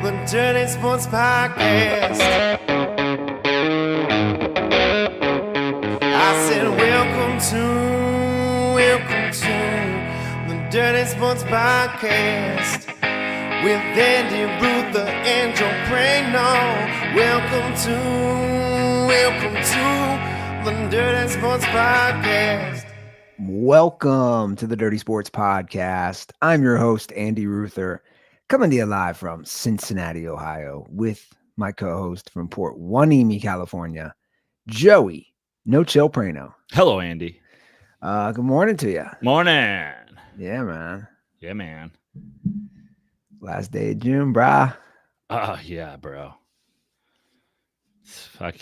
the Dirty Sports Podcast. I said, welcome to the Dirty Sports Podcast with Andy Ruther and Joe Prano. Welcome to the Dirty Sports Podcast. Welcome to the Dirty Sports Podcast. I'm your host, Andy Ruther, coming to you live from Cincinnati, Ohio, with my co-host from Port Hueneme, California, Joey No Chill Prano. Hello, Andy. Good morning to you. Morning. Yeah, man. Yeah, man. Last day of June, brah. Oh, yeah, bro. Fuck.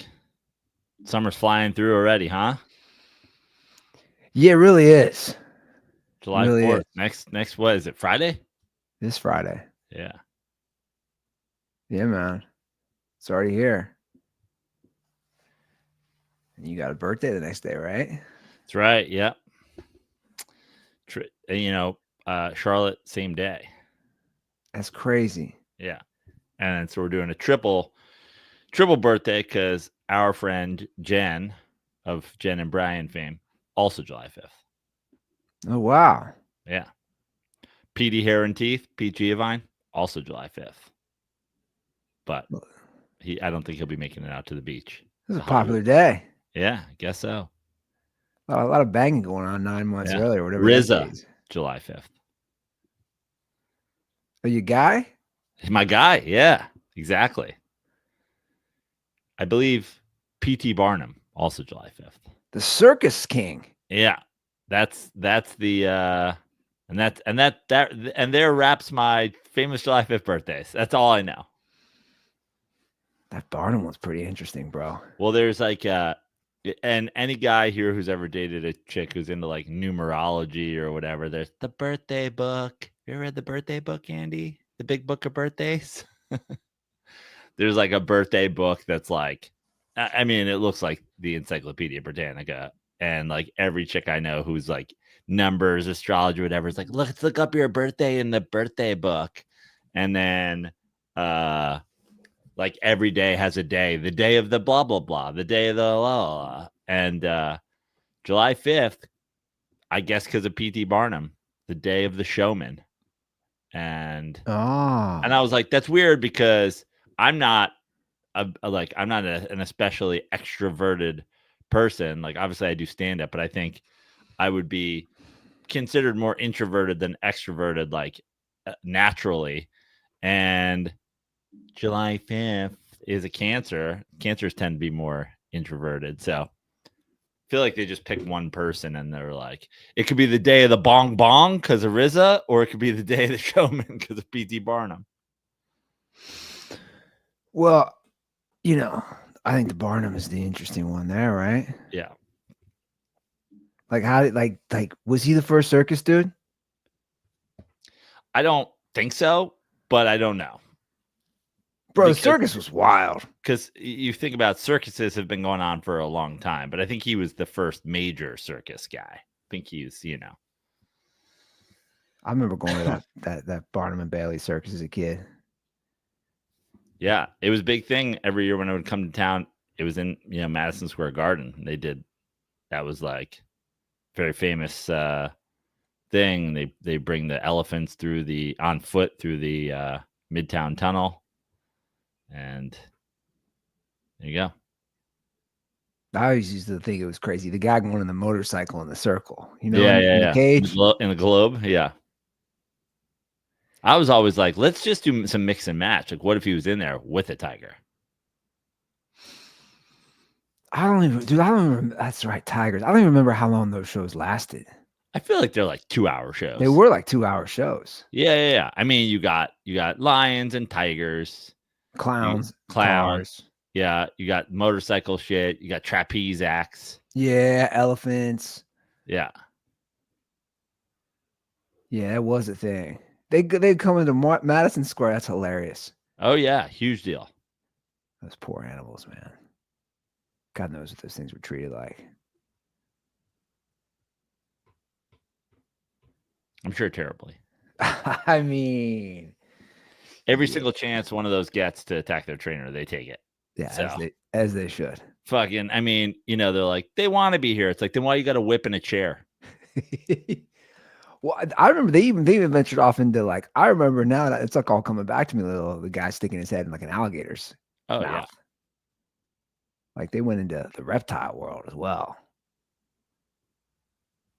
Summer's flying through already, huh? Yeah, it really is. July Really 4th. is. Next, what is it, Friday? This Friday. Yeah. Yeah, man. It's already here. And you got a birthday the next day, right? That's right, yeah. Charlotte, same day. That's crazy. Yeah. And so we're doing a triple birthday because our friend Jen of Jen and Brian fame, also July 5th. Oh, wow. Yeah. PD Hair and Teeth, Pete Giovine, also July 5th. But I don't think he'll be making it out to the beach. This is a popular day. Yeah, I guess so. A lot of banging going on 9 months Yeah. earlier, whatever. RZA, July 5th. Are you a guy? My guy, yeah, exactly. I believe P.T. Barnum, also July 5th. The Circus King. Yeah, that's the and there wraps my famous July 5th birthdays. That's all I know. That Barnum one's pretty interesting, bro. Well, there's like and any guy here who's ever dated a chick who's into like numerology or whatever, there's the birthday book. You ever read the birthday book, Andy? The big book of birthdays? There's like a birthday book that's like, I mean, it looks like the Encyclopedia Britannica. And like every chick I know who's like numbers, astrology, whatever, is like, let's look up your birthday in the birthday book. And then like every day has a day, the day of the blah, blah, blah, the day of the blah, blah. And July 5th, I guess because of P.T. Barnum, the day of the showman. And I was like, that's weird because I'm not an especially extroverted person. Like, obviously I do stand up, but I think I would be considered more introverted than extroverted, like naturally. And July 5th is a Cancer. Cancers tend to be more introverted. So I feel like they just pick one person and they're like, it could be the day of the bong bong because of RZA, or it could be the day of the showman because of P.T. Barnum. Well, I think the Barnum is the interesting one there, right? Yeah. Like how like was he the first circus dude? I don't think so, but I don't know. Bro, the circus was wild. Because you think about circuses have been going on for a long time, but I think he was the first major circus guy. I think he's, I remember going to that Barnum and Bailey circus as a kid. Yeah, it was a big thing every year when I would come to town. It was in, Madison Square Garden. That was like very famous thing. They bring the elephants on foot through the Midtown Tunnel. And there you go. I always used to think it was crazy. The guy going on the motorcycle in the circle, in the cage. In the globe, yeah. I was always like, let's just do some mix and match. Like, what if he was in there with a tiger? I don't remember. That's right, tigers. I don't even remember how long those shows lasted. I feel like they're like 2-hour shows. They were like 2-hour shows. Yeah. I mean, you got lions and tigers. Clowns. Yeah, you got motorcycle shit. You got trapeze acts. Yeah, elephants. Yeah. Yeah, it was a thing. They come into Madison Square. That's hilarious. Oh yeah, huge deal. Those poor animals, man. God knows what those things were treated like. I'm sure terribly. I mean, Every single chance one of those gets to attack their trainer, they take it. Yeah, So. as they should. Fucking, I mean, they're like, they want to be here. It's like, then why you got to whip in a chair? Well, I remember they even ventured off into like, I remember now that it's like all coming back to me, the guy sticking his head in like an alligator's mouth. Yeah. Like they went into the reptile world as well.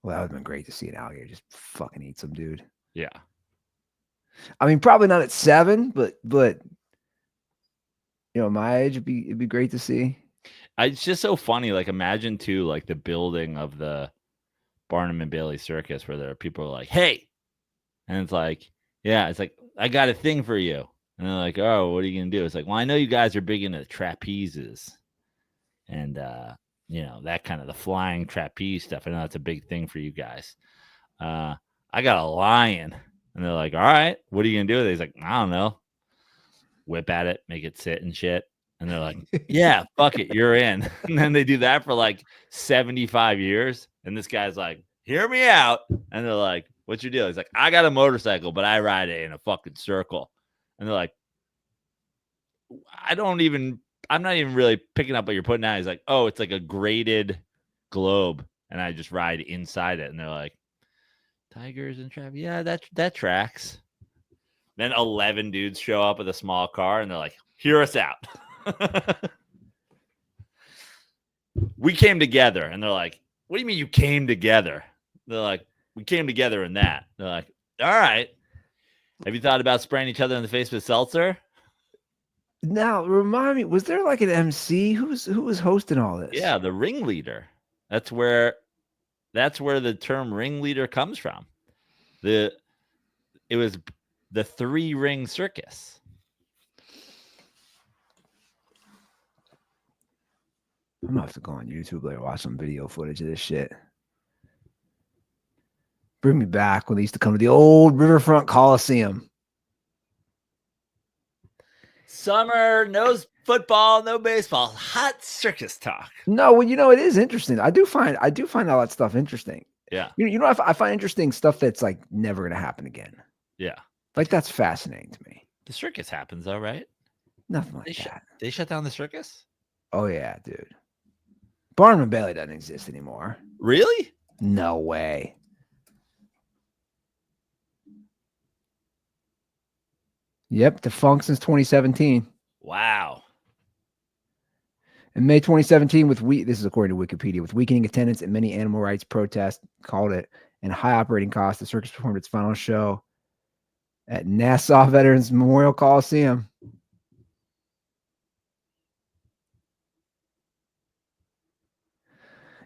Well, that would have been great to see an alligator just fucking eat some dude. Yeah. I mean, probably not at 7, but my age it'd be great to see. It's just so funny. Like, imagine too, like the building of the Barnum and Bailey Circus, where there are people like, "Hey," and it's like, "Yeah," it's like, "I got a thing for you," and they're like, "Oh, what are you gonna do?" It's like, "Well, I know you guys are big into the trapezes, and that kind of the flying trapeze stuff. I know that's a big thing for you guys. I got a lion," and they're like, "All right, what are you gonna do with it?" He's like, "I don't know." Whip at it, make it sit and shit. And they're like, "Yeah, fuck it, you're in." And then they do that for like 75 years. And this guy's like, "Hear me out." And they're like, "What's your deal?" He's like, "I got a motorcycle, but I ride it in a fucking circle." And they're like, I'm not even really picking up what you're putting out. He's like, "Oh, it's like a graded globe. And I just ride inside it." And they're like, "Tigers and trap. Yeah, that tracks." Then 11 dudes show up with a small car and they're like, "Hear us out." We came together. And they're like, "What do you mean you came together?" They're like, "We came together in that." They're like, "All right. Have you thought about spraying each other in the face with seltzer?" Now, remind me, was there like an MC who was hosting all this? Yeah, the ringleader. That's where the term ringleader comes from. It was the 3-ring circus. I'm gonna have to go on YouTube later, watch some video footage of this shit. Bring me back when they used to come to the old Riverfront Coliseum. Summer, no football, no baseball, hot circus talk. No, well, it is interesting. I do find all that stuff interesting. Yeah. I find interesting stuff that's like never gonna happen again. Yeah. Like that's fascinating to me. The circus happens though, right? Nothing like that. They shut down the circus? Oh yeah, dude. Barnum and Bailey doesn't exist anymore. Really? No way. Yep, defunct since 2017. Wow. In May 2017, this is according to Wikipedia, with weakening attendance and many animal rights protests, called it, and high operating costs, the circus performed its final show at Nassau Veterans Memorial Coliseum.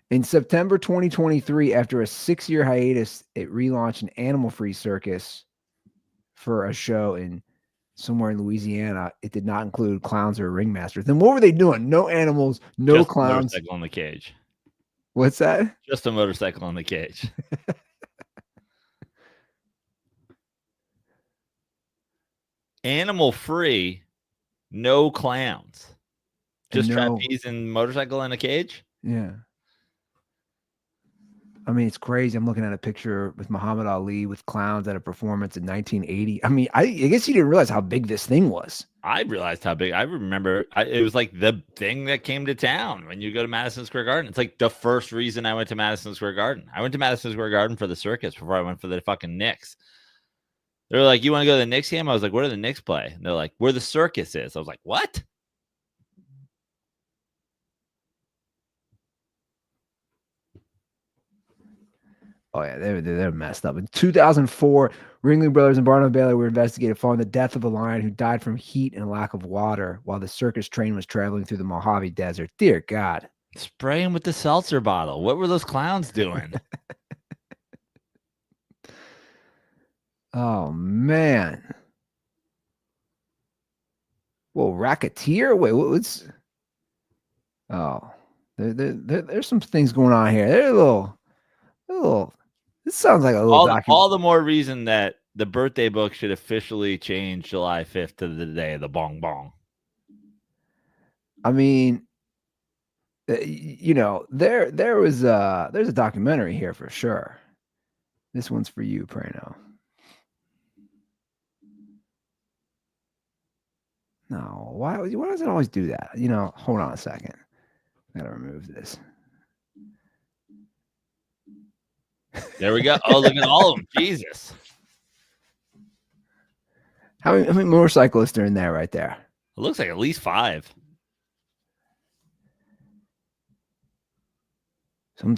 In September 2023, after a 6-year hiatus, it relaunched an animal-free circus for a show in somewhere in Louisiana. It did not include clowns or ringmasters. Then what were they doing? No animals, no Just clowns. A motorcycle in the cage. What's that? Just a motorcycle in the cage. Animal free, no clowns. Just trapeze and motorcycle in a cage? Yeah. I mean, it's crazy. I'm looking at a picture with Muhammad Ali with clowns at a performance in 1980. I mean, I guess you didn't realize how big this thing was. I realized how big. I remember it was like the thing that came to town when you go to Madison Square Garden. It's like the first reason I went to Madison Square Garden. I went to Madison Square Garden for the circus before I went for the fucking Knicks. They're like, "You want to go to the Knicks game?" I was like, "Where do the Knicks play?" And they're like, "Where the circus is." I was like, "What?" Oh yeah, they're messed up. In 2004, Ringling Brothers and Barnum Bailey were investigated following the death of a lion who died from heat and lack of water while the circus train was traveling through the Mojave Desert. Dear God. Spray him with the seltzer bottle. What were those clowns doing? Oh man. Whoa, Racketeer? Wait, what's? Oh, there's some things going on here. They're a little. This sounds like a little document. All the more reason that the birthday book should officially change July 5th to the day of the bong bong. I mean, there's a documentary here for sure. This one's for you, Prano. No, why does it always do that? Hold on a second. I gotta remove this. There we go. Oh, look at all of them. Jesus. How many motorcyclists are in there right there? It looks like at least 5. Some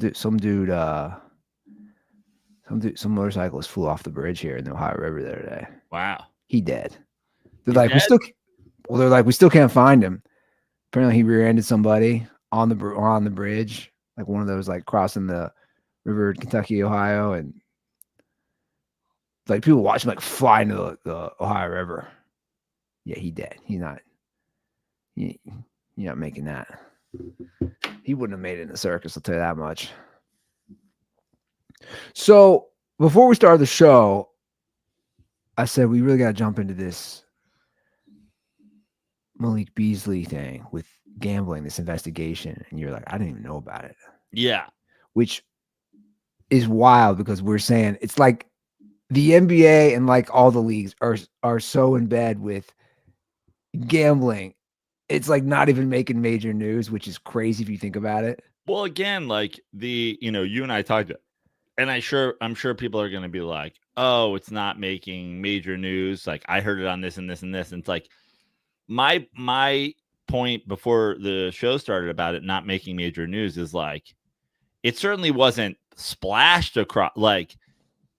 motorcyclist flew off the bridge here in the Ohio River the other day. Wow. He dead. They're He's like, dead? we still can't find him. Apparently he rear-ended somebody on the bridge, like one of those like crossing the river in Kentucky, Ohio, and like people watch him like fly into the Ohio River. Yeah, he dead. You're not making that. He wouldn't have made it in the circus, I'll tell you that much. So before we start the show, I said we really got to jump into this Malik Beasley thing with gambling, this investigation. And you're like, I didn't even know about it. Yeah. Which is wild because we're saying it's like the NBA and like all the leagues are so in bed with gambling. It's like not even making major news, which is crazy if you think about it. Well, again, like you and I talked, and I'm sure people are going to be like, oh, it's not making major news. Like I heard it on this and this and this. And it's like my point before the show started about it not making major news is like, it certainly wasn't splashed across. Like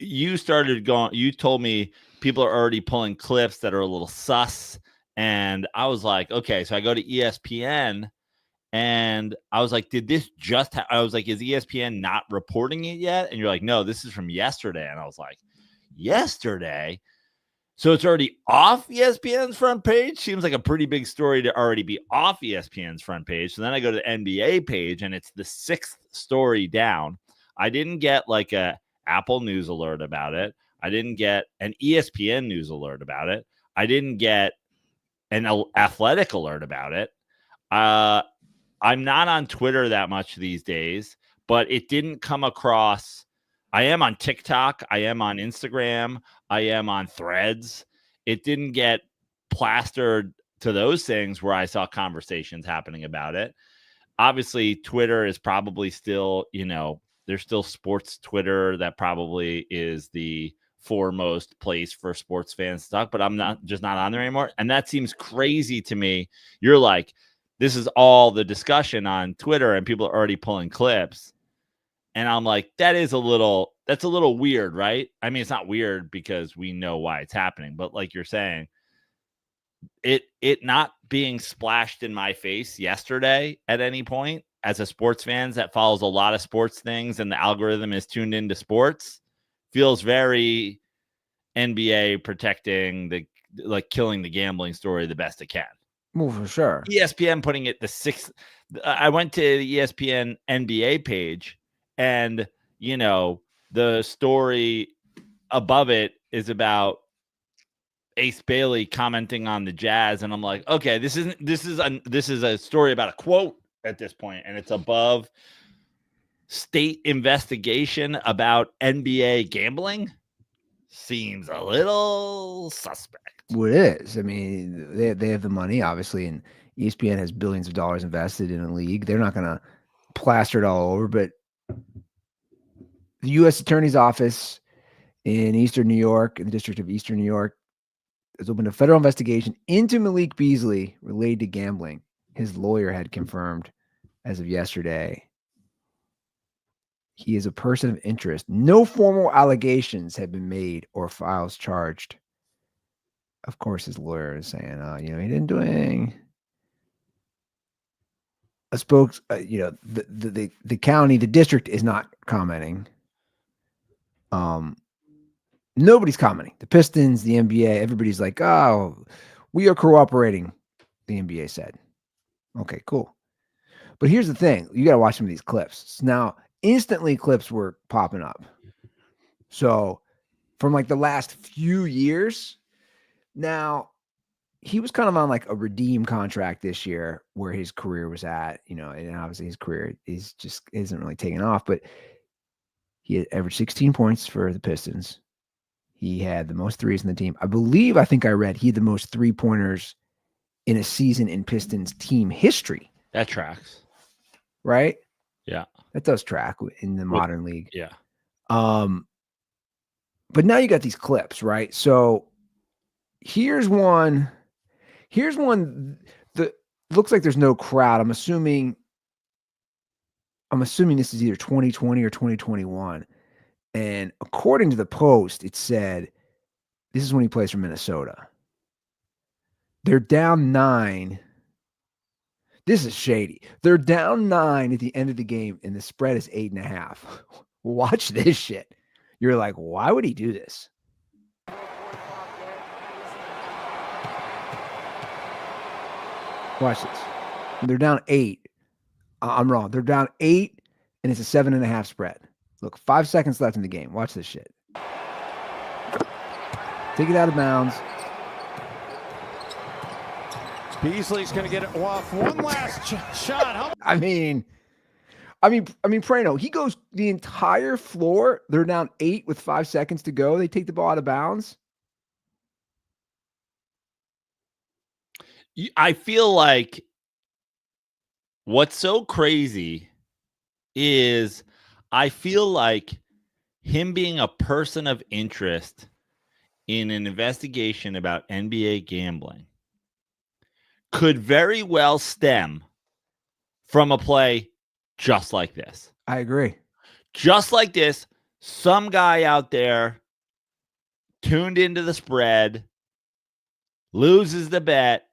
you told me people are already pulling clips that are a little sus. And I was like, okay, so I go to ESPN and I was like, did this just I was like, is ESPN not reporting it yet? And you're like, no, this is from yesterday. And I was like, yesterday? So it's already off ESPN's front page? Seems like a pretty big story to already be off ESPN's front page. So then I go to the NBA page and it's the 6th story down. I didn't get like a Apple News alert about it. I didn't get an ESPN News alert about it. I didn't get an athletic alert about it. I'm not on Twitter that much these days, but it didn't come across. I am on TikTok. I am on Instagram. I am on Threads. It didn't get plastered to those things where I saw conversations happening about it. Obviously, Twitter is probably still, there's still sports Twitter that probably is the foremost place for sports fans to talk, but I'm not on there anymore. And that seems crazy to me. You're like, this is all the discussion on Twitter and people are already pulling clips. And I'm like, that's a little weird, right? I mean, it's not weird because we know why it's happening, but like you're saying, it not being splashed in my face yesterday at any point as a sports fan that follows a lot of sports things and the algorithm is tuned into sports feels very NBA protecting killing the gambling story the best it can. Well, for sure. ESPN putting it the 6th. I went to the ESPN NBA page and, the story above it is about Ace Bailey commenting on the Jazz. And I'm like, okay, this is a story about a quote at this point, and it's above state investigation about NBA gambling. Seems a little suspect. Well, it is. I mean, they have the money, obviously, and ESPN has billions of dollars invested in a league. They're not going to plaster it all over, but the U.S. Attorney's Office in Eastern New York, in the District of Eastern New York, has opened a federal investigation into Malik Beasley related to gambling. His lawyer had confirmed as of yesterday he is a person of interest. No formal allegations have been made or files charged. Of course, his lawyer is saying, he didn't do anything. The county, the district is not commenting. Nobody's commenting. The Pistons, the NBA, everybody's like, oh, we are cooperating, the NBA said. Okay, cool. But here's the thing. You got to watch some of these clips. Now, instantly clips were popping up. So from like the last few years, now he was kind of on like a redeem contract this year where his career was at, and obviously his career isn't really taking off, but he had averaged 16 points for the Pistons. He had the most threes in the team. I think I read he had the most 3-pointers in a season in Pistons team history. That tracks. Right? Yeah. That does track in the modern league. Yeah. But now you got these clips, right? So here's one that looks like there's no crowd. I'm assuming this is either 2020 or 2021. And according to the Post, it said this is when he plays for Minnesota. They're down 9. This is shady. They're down 9 at the end of the game, and the spread is 8.5. Watch this shit. You're like, why would he do this? Watch this. They're down 8. I'm wrong. They're down 8, and it's a 7.5 spread. Look, 5 seconds left in the game. Watch this shit. Take it out of bounds. Beasley's going to get it off. One last shot. I mean, Prano, he goes the entire floor. They're down 8 with 5 seconds to go. They take the ball out of bounds. I feel like what's so crazy is I feel like him being a person of interest in an investigation about NBA gambling could very well stem from a play just like this. I agree. Just like this, some guy out there tuned into the spread, loses the bet,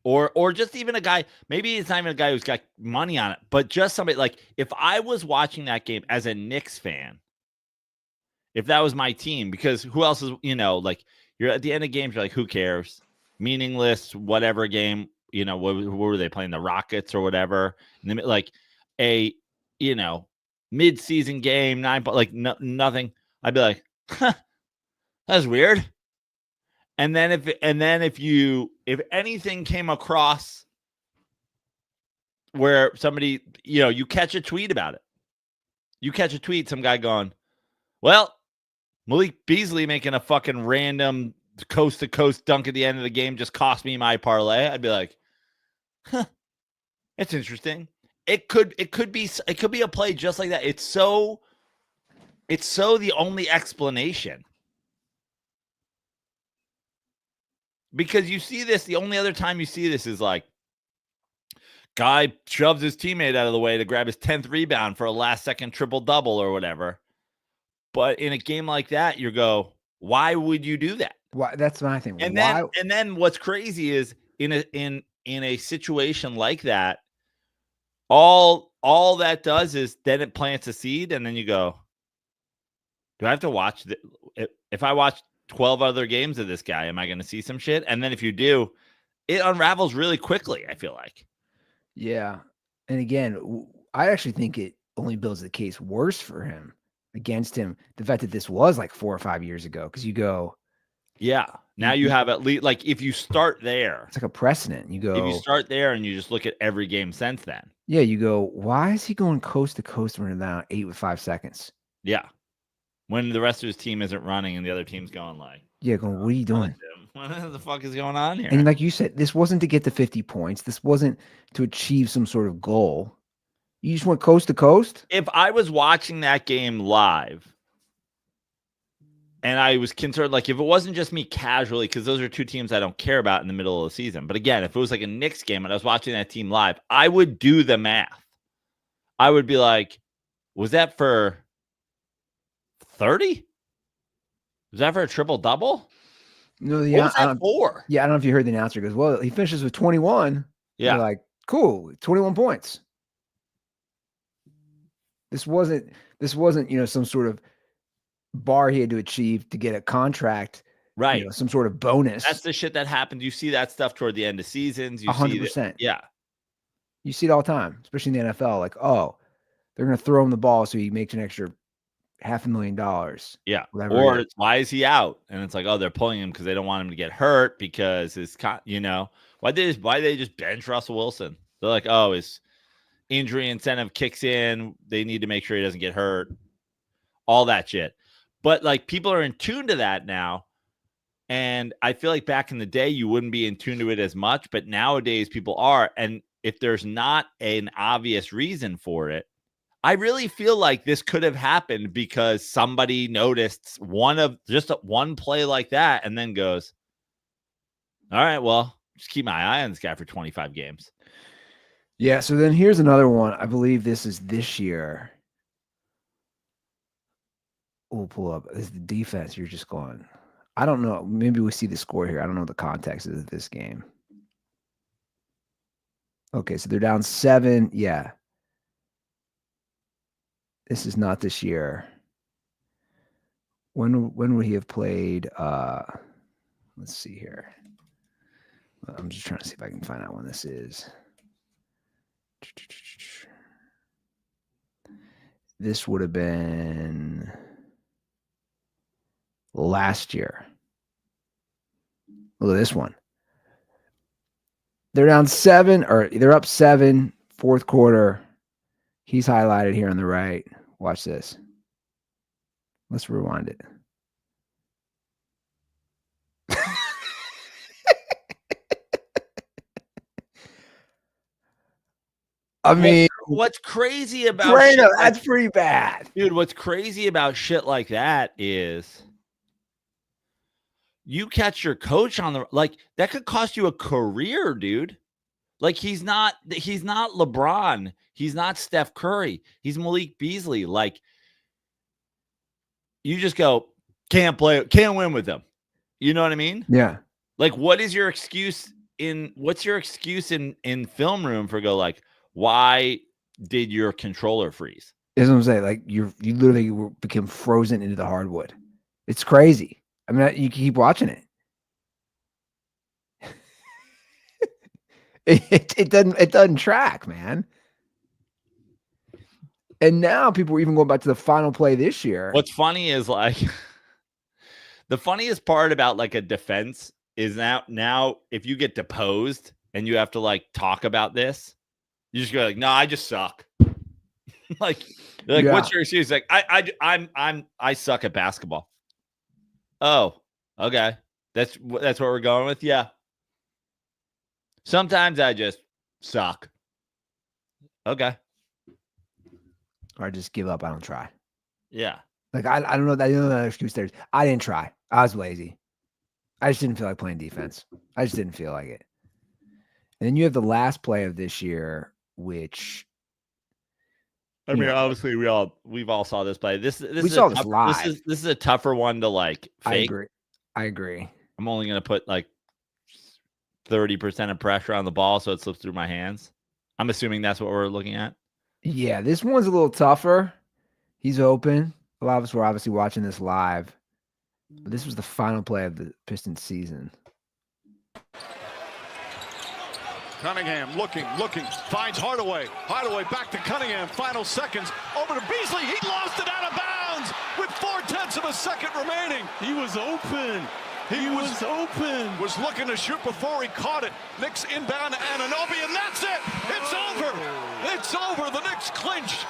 or just even a guy, maybe it's not even a guy who's got money on it, but just somebody like if I was watching that game as a Knicks fan, if that was my team, because who else is, like you're at the end of games, you're like, who cares? Meaningless, whatever game, what were they playing? The Rockets or whatever. And then, like a, mid-season game, nothing. I'd be like, huh, that's weird. And then if anything came across where somebody, you catch a tweet about it. You catch a tweet, some guy going, well, Malik Beasley making a fucking random coast-to-coast dunk at the end of the game just cost me my parlay. I'd be like, huh, it's interesting. It could be a play just like that. It's so the only explanation. Because you see this, the only other time you see this is like guy shoves his teammate out of the way to grab his 10th rebound for a last-second triple-double or whatever. But in a game like that, you go, why would you do that? Why? That's my thing. And then what's crazy is in a situation like that, all that does is then it plants a seed, and then you go, do I have to watch if I watch 12 other games of this guy, am I going to see some shit? And then if you do, it unravels really quickly, I feel like. Yeah. And again, I actually think it only builds the case worse for him, against him. The fact that this was like 4 or 5 years ago, because you go. Yeah. Now you have at least, like, if you start there. It's like a precedent. You go. If you start there and you just look at every game since then. Yeah. You go, why is he going coast to coast running down 8 with 5 seconds? Yeah. When the rest of his team isn't running and the other team's going like. Yeah, going, what are you doing? What the fuck is going on here? And like you said, this wasn't to get to 50 points. This wasn't to achieve some sort of goal. You just went coast to coast? If I was watching that game live and I was concerned, like if it wasn't just me casually, because those are two teams I don't care about in the middle of the season. But again, if it was like a Knicks game and I was watching that team live, I would do the math. I would be like, was that for 30? Was that for a triple-double? No, What was that for? Yeah, I don't know if you heard the announcer. He goes, well, he finishes with 21. Yeah. You're like, cool, 21 points. This wasn't, some sort of bar he had to achieve to get a contract. Right. Some sort of bonus. That's the shit that happens. You see that stuff toward the end of seasons. You 100%. See that, yeah. You see it all the time, especially in the NFL. Like, oh, they're going to throw him the ball so he makes an extra $500,000. Yeah. Or why is he out? And it's like, oh, they're pulling him because they don't want him to get hurt because why they just bench Russell Wilson? They're like, oh, his injury incentive kicks in. They need to make sure he doesn't get hurt. All that shit. But like people are in tune to that now. And I feel like back in the day, you wouldn't be in tune to it as much, but nowadays people are. And if there's not an obvious reason for it, I really feel like this could have happened because somebody noticed one play like that and then goes, all right, well, just keep my eye on this guy for 25 games. Yeah, so then here's another one. I believe this is this year. We'll pull up. This is the defense. You're just going, I don't know. Maybe we see the score here. I don't know the context of this game. Okay, so they're down 7. Yeah. This is not this year. When would he have played? Let's see here. I'm just trying to see if I can find out when this is. This would have been last year. Look at this one. They're down 7, or they're up 7, fourth quarter. He's highlighted here on the right. Watch this. Let's rewind it. I mean, what's crazy about that's pretty bad. Dude, what's crazy about shit like that is you catch your coach on the that could cost you a career, dude. Like he's not LeBron. He's not Steph Curry. He's Malik Beasley. Like you just go, can't win with them. You know what I mean? Yeah. Like what's your excuse in film room for like, why did your controller freeze? That's what I'm saying. Like you literally became frozen into the hardwood. It's crazy. I mean, you keep watching it. It doesn't track, man. And now people are even going back to the final play this year. What's funny is like the funniest part about like a defense is now if you get deposed and you have to like talk about this, you just go like, no, I just suck. like yeah. What's your excuse? Like I suck at basketball. Oh, okay. That's what we're going with. Yeah. Sometimes I just suck. Okay. Or I just give up. I don't try. Yeah. Like I don't know that excuse there. I didn't try. I was lazy. I just didn't feel like playing defense. I just didn't feel like it. And then you have the last play of this year, which I mean, obviously we've all saw this play. This we saw this live. This is a tougher one to like fake. I agree. I'm only gonna put like 30% of pressure on the ball so it slips through my hands. I'm assuming that's what we're looking at. Yeah, this one's a little tougher. He's open. A lot of us were obviously watching this live. But this was the final play of the Pistons season. Cunningham looking, finds Hardaway. Hardaway back to Cunningham, final seconds. Over to Beasley, he lost it out of bounds with 0.4 of a second remaining. He was open. He was open. Was looking to shoot before he caught it. Knicks inbound to Anunoby, and that's it. It's over. It's over. The Knicks clinch.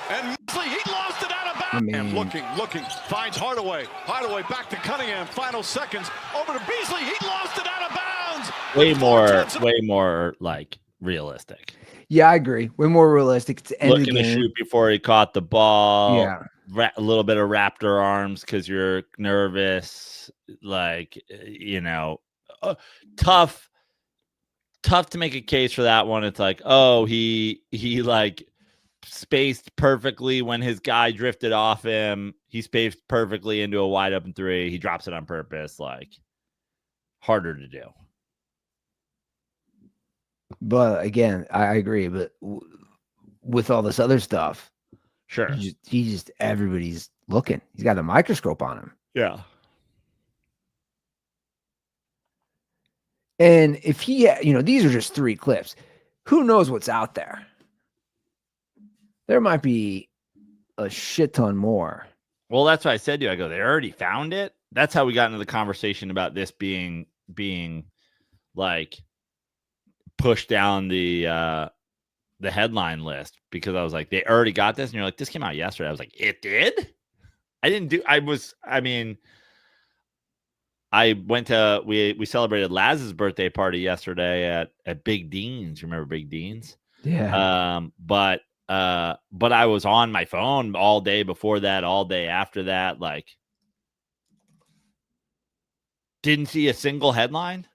And Beasley, he lost it out of bounds. I mean, looking, finds Hardaway. Hardaway back to Cunningham, final seconds. Over to Beasley, he lost it out of bounds. Way more like realistic. Yeah, I agree. Way more realistic. It's looking to shoot before he caught the ball. Yeah. A little bit of raptor arms because you're nervous. Like, tough to make a case for that one. It's like, oh, he like spaced perfectly when his guy drifted off him. He spaced perfectly into a wide open three. He drops it on purpose. Like, harder to do. But again, I agree. But with all this other stuff, sure, everybody's looking. He's got a microscope on him. Yeah. And if he, these are just 3 clips. Who knows what's out there? There might be a shit ton more. Well, that's what I said to you. I go, they already found it. That's how we got into the conversation about this being like pushed down the headline list, because I was like, they already got this, and you're like, this came out yesterday. I was like, it did? I mean, I went to we celebrated Laz's birthday party yesterday at Big Dean's. You remember Big Dean's? Yeah. But I was on my phone all day before that, all day after that. Like, didn't see a single headline.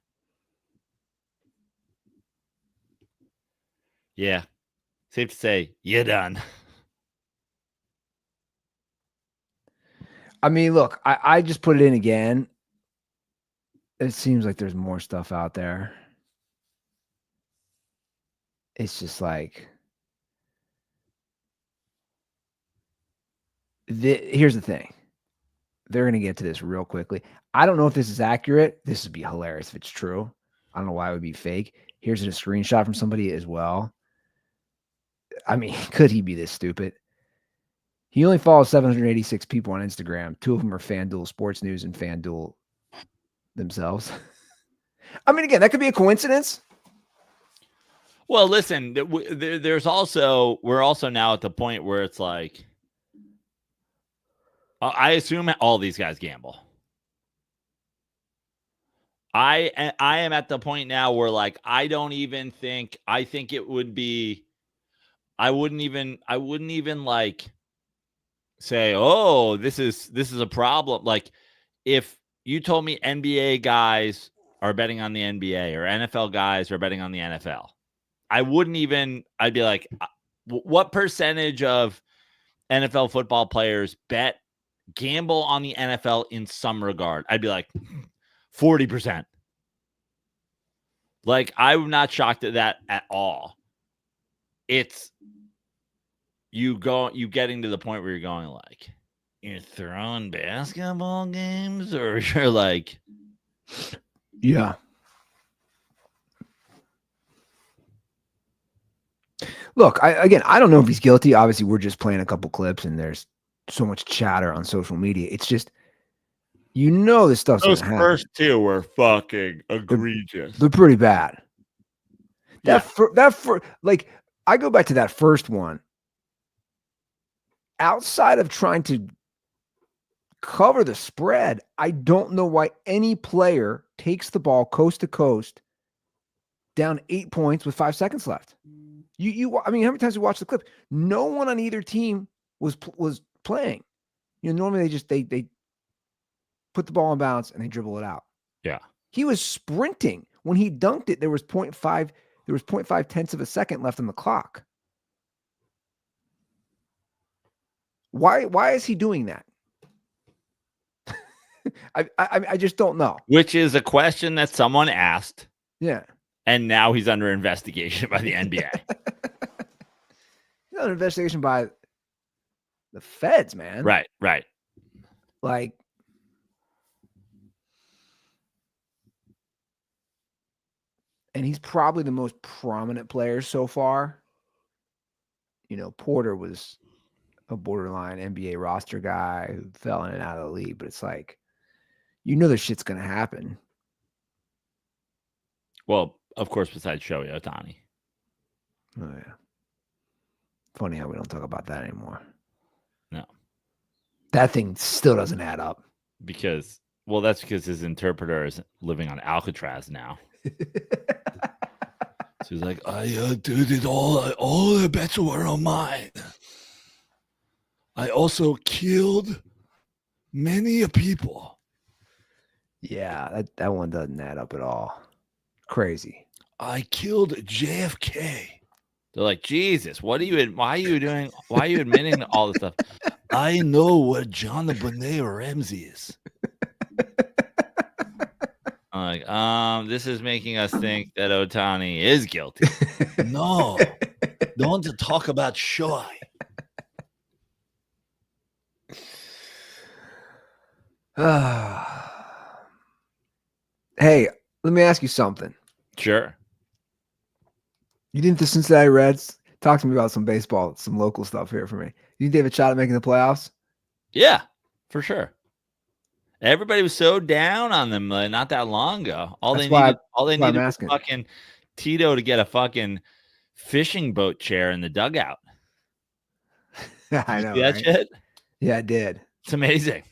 Yeah, safe to say, you're done. I mean, look, I just put it in again. It seems like there's more stuff out there. It's just like here's the thing. They're going to get to this real quickly. I don't know if this is accurate. This would be hilarious if it's true. I don't know why it would be fake. Here's a screenshot from somebody as well. I mean, could he be this stupid? He only follows 786 people on Instagram. 2 of them are FanDuel Sports News and FanDuel themselves. I mean, again, that could be a coincidence. Well, listen, we're also now at the point where it's like, I assume all these guys gamble. I am at the point now where, like, I think it would be, I wouldn't even like say, oh, this is a problem. Like, if you told me NBA guys are betting on the NBA or NFL guys are betting on the NFL, I'd be like, what percentage of NFL football players gamble on the NFL in some regard? I'd be like 40%. Like, I'm not shocked at that at all. It's you getting to the point where you're going like, you're throwing basketball games, or you're like, yeah. Look, I don't know if he's guilty. Obviously, we're just playing a couple clips, and there's so much chatter on social media. It's just, this stuff's those gonna happen. first 2 were fucking egregious. They're pretty bad. Yeah. Like, I go back to that first one. Outside of trying to cover the spread, I don't know why any player takes the ball coast to coast down 8 points with 5 seconds left. I mean, how many times we watched the clip? No one on either team was playing. Normally they put the ball in bounds and they dribble it out. Yeah. He was sprinting when he dunked it. There was 0.5 tenths of a second left on the clock. Why is he doing that? I just don't know. Which is a question that someone asked. Yeah. And now he's under investigation by the NBA. He's under investigation by the feds, man. Right. Like, and he's probably the most prominent player so far. Porter was a borderline NBA roster guy who fell in and out of the league, but it's like, this shit's going to happen. Well, of course, besides Shohei Ohtani. Oh, yeah. Funny how we don't talk about that anymore. No. That thing still doesn't add up. That's because his interpreter is living on Alcatraz now. So he's like, I did it all the bets were on mine. I also killed many people. Yeah, that one doesn't add up at all. Crazy. I killed JFK. They're like, Jesus, why are you admitting all this stuff? I know what John Bonet Ramsey is. I'm like, this is making us think that Ohtani is guilty. No, don't talk about Shohei. Hey, let me ask you something. Sure. You think the Cincinnati Reds, talk to me about some baseball, some local stuff here for me. You think they have a shot at making the playoffs? Yeah, for sure. Everybody was so down on them not that long ago. All they needed was fucking Tito to get a fucking fishing boat chair in the dugout. I know. See that shit? Yeah, I did. It's amazing.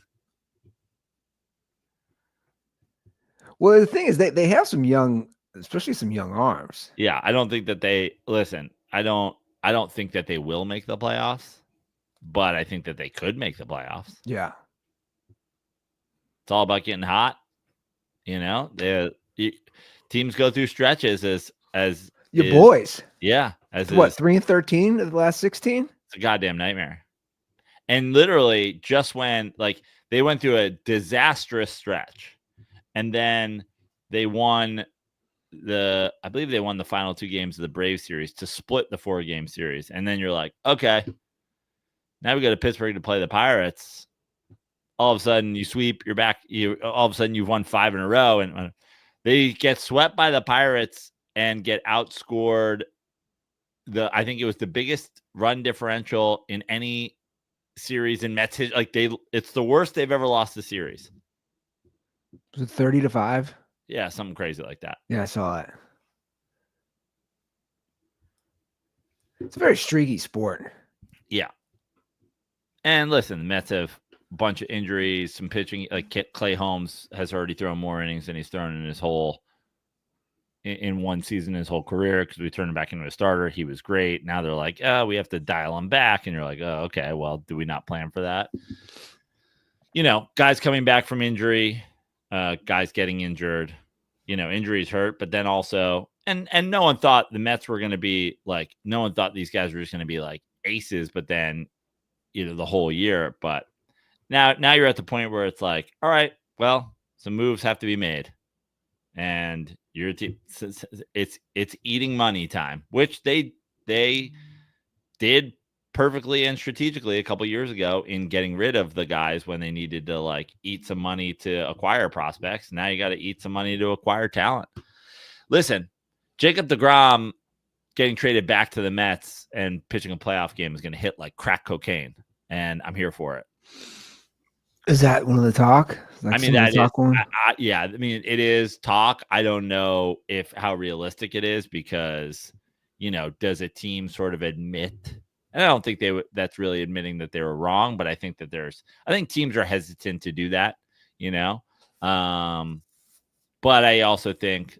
Well, the thing is, they have some young, especially some young arms. Yeah, I don't think that they listen. I don't think that they will make the playoffs, but I think that they could make the playoffs. Yeah. It's all about getting hot. You know, teams go through stretches as Your boys. Yeah, as What, 3-13 of the last 16? It's a goddamn nightmare. And literally, just when like they went through a disastrous stretch, and then they won I believe they won the final 2 games of the Braves series to split the 4-game series. And then you're like, okay, now we go to Pittsburgh to play the Pirates. All of a sudden you sweep, you're back. All of a sudden you've won 5 in a row, and they get swept by the Pirates and get outscored. I think it was the biggest run differential in any series in Mets history. Like it's the worst they've ever lost a series. Was it 30-5? Yeah, something crazy like that. Yeah, I saw it. It's a very streaky sport. Yeah. And listen, the Mets have a bunch of injuries, some pitching. Like Clay Holmes has already thrown more innings than he's thrown in his whole in one season, his whole career, because we turned him back into a starter. He was great. Now they're like, oh, we have to dial him back. And you're like, oh, okay, well, do we not plan for that? You know, guys coming back from injury, guys getting injured, you know, injuries hurt, but then also, and no one thought the Mets were going to be like, no one thought these guys were just going to be like aces, but then, you know, the whole year. But now you're at the point where it's like, all right, well, some moves have to be made. And your team, it's eating money time, which they did perfectly and strategically a couple years ago in getting rid of the guys when they needed to like eat some money to acquire prospects. Now you got to eat some money to acquire talent. Listen, Jacob deGrom getting traded back to the Mets and pitching a playoff game is going to hit like crack cocaine, and I'm here for it. Is that one of the talk? I mean, that is, yeah. I mean, it is talk. I don't know how realistic it is because, you know, does a team sort of admit? And I don't think that's really admitting that they were wrong, but I think that I think teams are hesitant to do that, you know. But I also think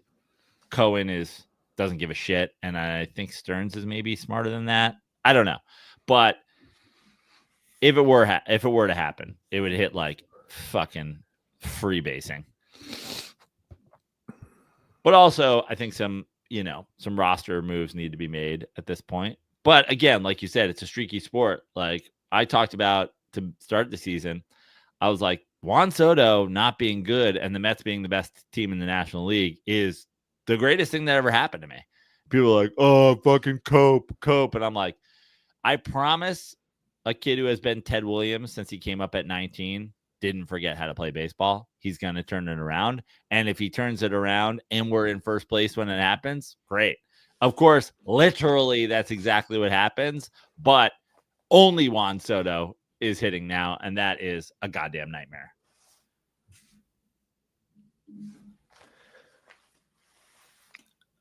Cohen doesn't give a shit, and I think Stearns is maybe smarter than that. I don't know, but if it were to happen, it would hit like fucking freebasing. But also, I think some roster moves need to be made at this point. But again, like you said, it's a streaky sport. Like I talked about to start the season, I was like, Juan Soto not being good and the Mets being the best team in the National League is the greatest thing that ever happened to me. People are like, oh, fucking Cope. And I'm like, I promise a kid who has been Ted Williams since he came up at 19 didn't forget how to play baseball. He's going to turn it around. And if he turns it around and we're in first place when it happens, great. Of course, literally, that's exactly what happens. But only Juan Soto is hitting now, and that is a goddamn nightmare.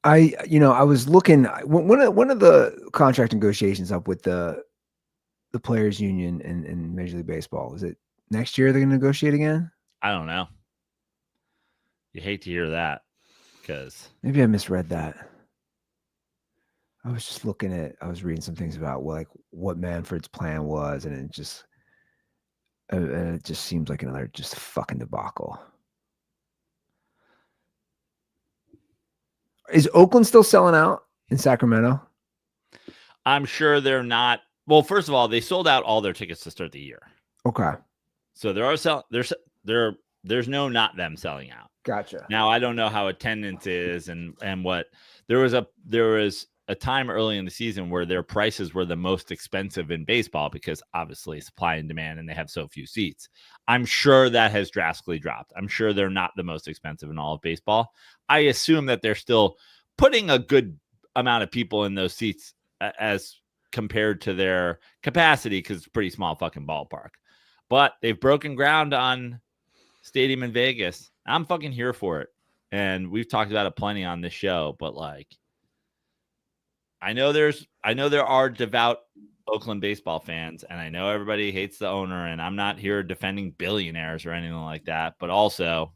I was looking one of the contract negotiations up with the players union in Major League Baseball. Is it next year they're going to negotiate again? I don't know. You hate to hear that because maybe I misread that. I was reading some things about what Manfred's plan was, and it just seems like another just fucking debacle. Is Oakland still selling out in Sacramento? I'm sure they're not. Well, first of all, they sold out all their tickets to start the year. Okay. So there's no not them selling out. Gotcha. Now I don't know how attendance is and what there was a time early in the season where their prices were the most expensive in baseball because obviously supply and demand and they have so few seats. I'm sure that has drastically dropped. I'm sure they're not the most expensive in all of baseball. I assume that they're still putting a good amount of people in those seats as compared to their capacity because it's a pretty small fucking ballpark. But they've broken ground on stadium in Vegas. I'm fucking here for it. And we've talked about it plenty on this show, but like I know there are devout Oakland baseball fans, and I know everybody hates the owner, and I'm not here defending billionaires or anything like that, but also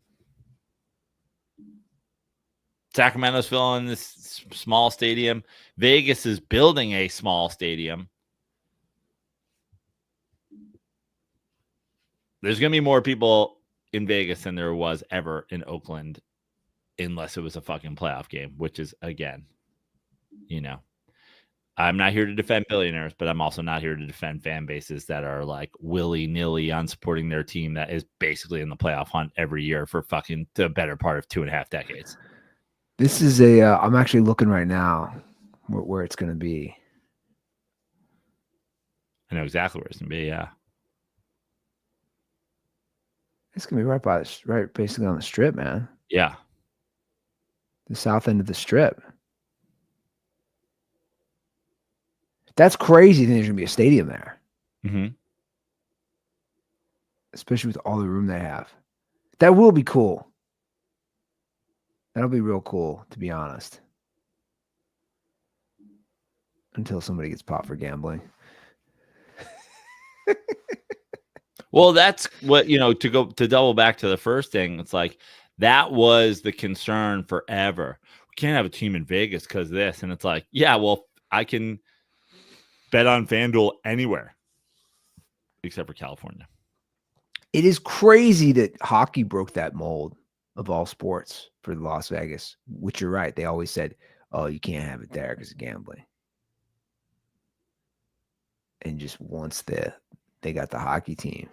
Sacramento's filling this small stadium. Vegas is building a small stadium. There's going to be more people in Vegas than there was ever in Oakland, unless it was a fucking playoff game, which is, again, I'm not here to defend billionaires, but I'm also not here to defend fan bases that are like willy-nilly on supporting their team that is basically in the playoff hunt every year for fucking the better part of 2.5 decades. This is I'm actually looking right now where it's going to be. I know exactly where it's going to be, yeah. It's going to be right basically on the strip, man. Yeah. The south end of the strip. That's crazy. Then there's going to be a stadium there. Mm-hmm. Especially with all the room they have. That will be cool. That'll be real cool, to be honest. Until somebody gets popped for gambling. Well, that's what, to double back to the first thing. It's like, that was the concern forever. We can't have a team in Vegas because of this. And it's like, yeah, well, I can bet on FanDuel anywhere except for California. It is crazy that hockey broke that mold of all sports for Las Vegas, which you're right. They always said, oh, you can't have it there because of gambling. And just once they got the hockey team,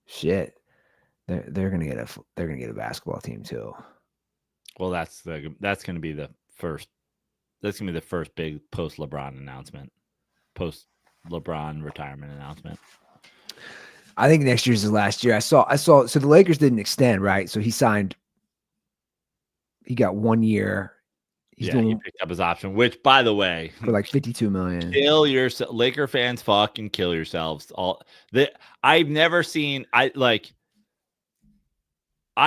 shit, they're gonna get a basketball team too. Well, that's going to be the first. That's going to be the first big post LeBron retirement announcement. I think next year's his last year. I saw. So the Lakers didn't extend, right? So he got 1 year. He picked up his option, which, by the way, for like $52 million. Kill yourself, Laker fans! Fucking kill yourselves! I've never seen. I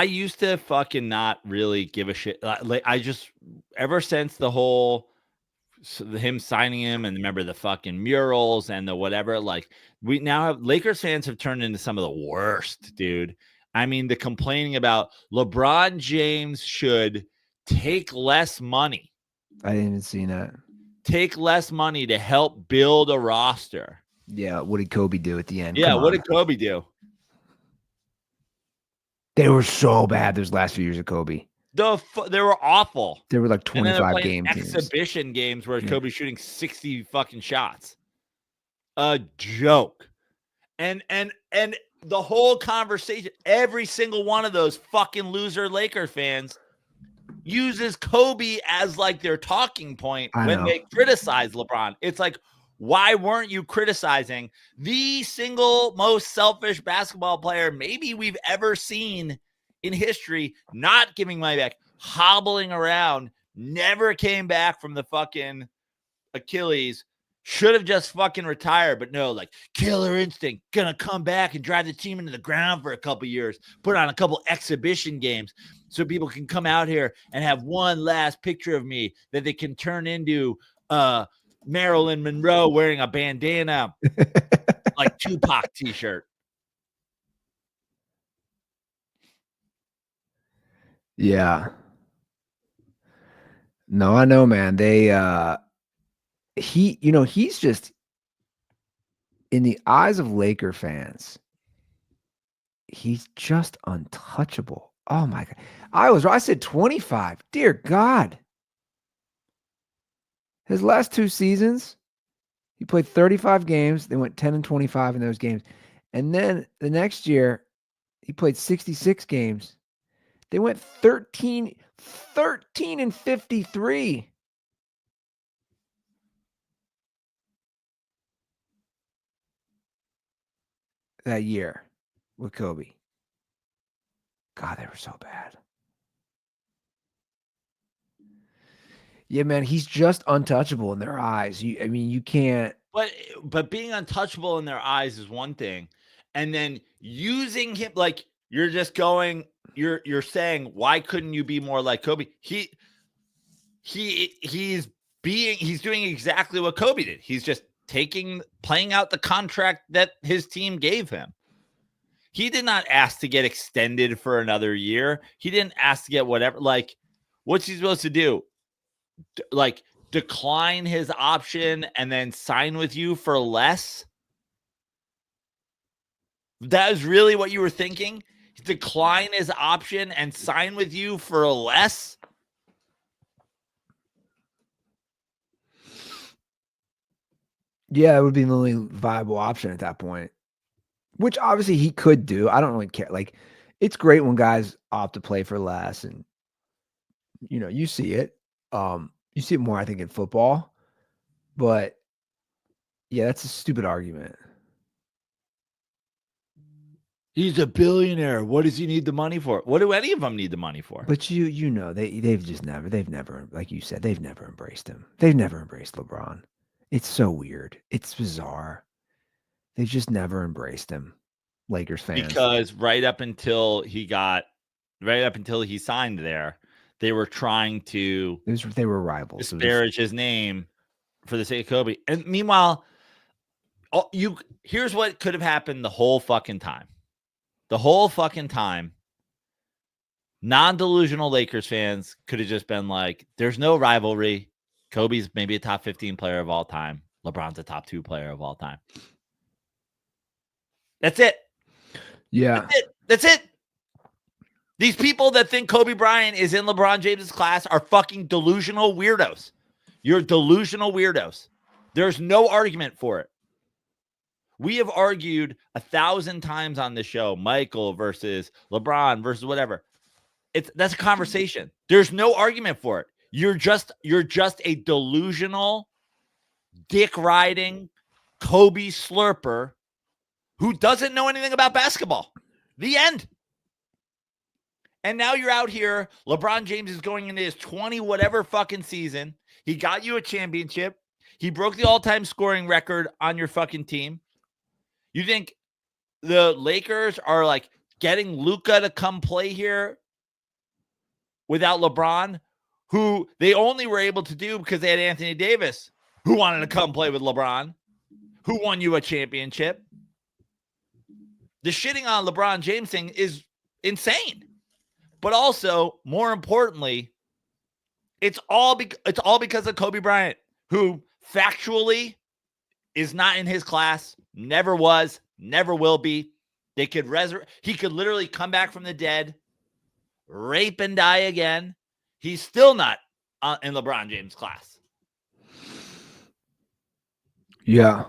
used to fucking not really give a shit. I just, ever since the whole him signing him, and remember the fucking murals and the whatever. Like, we now have Lakers fans have turned into some of the worst, dude. I mean, the complaining about LeBron James should take less money. I didn't even see that. Take less money to help build a roster. Yeah, what did Kobe do at the end? Yeah, what did Kobe do? They were so bad those last few years of Kobe. They were awful. They were like 25 game exhibition games where Kobe shooting 60 fucking shots. A joke. And the whole conversation, every single one of those fucking loser Laker fans uses Kobe as like their talking point when they criticize LeBron. It's like, why weren't you criticizing the single most selfish basketball player maybe we've ever seen in history, not giving money back, hobbling around, never came back from the fucking Achilles, should have just fucking retired, but no, like, killer instinct, gonna come back and drive the team into the ground for a couple years, put on a couple exhibition games so people can come out here and have one last picture of me that they can turn into Marilyn Monroe wearing a bandana like Tupac t-shirt. Yeah. No, I know, man. He's just, in the eyes of Laker fans, he's just untouchable. Oh my God. I said 25. Dear God. His last 2 seasons, he played 35 games. They went 10-25 in those games. And then the next year, he played 66 games. They went 13-53. That year with Kobe. God, they were so bad. Yeah, man, he's just untouchable in their eyes. You can't. But being untouchable in their eyes is one thing, and then using him, like, you're just going. You're saying, why couldn't you be more like Kobe? He's doing exactly what Kobe did. He's just playing out the contract that his team gave him. He did not ask to get extended for another year. He didn't ask to get whatever. Like, what's he supposed to do? Like, decline his option and then sign with you for less? That is really what you were thinking? Decline his option and sign with you for less? Yeah, it would be the only viable option at that point, which obviously he could do. I don't really care. Like, it's great when guys opt to play for less, and you see it. You see it more, I think, in football. But yeah, that's a stupid argument. He's a billionaire. What does he need the money for? What do any of them need the money for? But they've never, like you said, they've never embraced him. They've never embraced LeBron. It's so weird. It's bizarre. They've just never embraced him, Lakers fans. Because right up until he signed there, they were trying to they were rivals. Disparage his name for the sake of Kobe. And meanwhile, here's what could have happened the whole fucking time. The whole fucking time, non-delusional Lakers fans could have just been like, there's no rivalry. Kobe's maybe a top 15 player of all time. LeBron's a top 2 player of all time. That's it. Yeah. That's it. These people that think Kobe Bryant is in LeBron James's class are fucking delusional weirdos. You're delusional weirdos. There's no argument for it. We have argued 1,000 times on this show, Michael versus LeBron versus whatever. That's a conversation. There's no argument for it. You're just a delusional, dick riding Kobe slurper who doesn't know anything about basketball. The end. And now you're out here. LeBron James is going into his 20 whatever fucking season. He got you a championship. He broke the all-time scoring record on your fucking team. You think the Lakers are like getting Luka to come play here without LeBron, who they only were able to do because they had Anthony Davis, who wanted to come play with LeBron, who won you a championship? The shitting on LeBron James thing is insane. But also, more importantly, it's all because of Kobe Bryant, who factually is not in his class, never was, never will be. He could literally come back from the dead, rape and die again. He's still not in LeBron James' class. Yeah.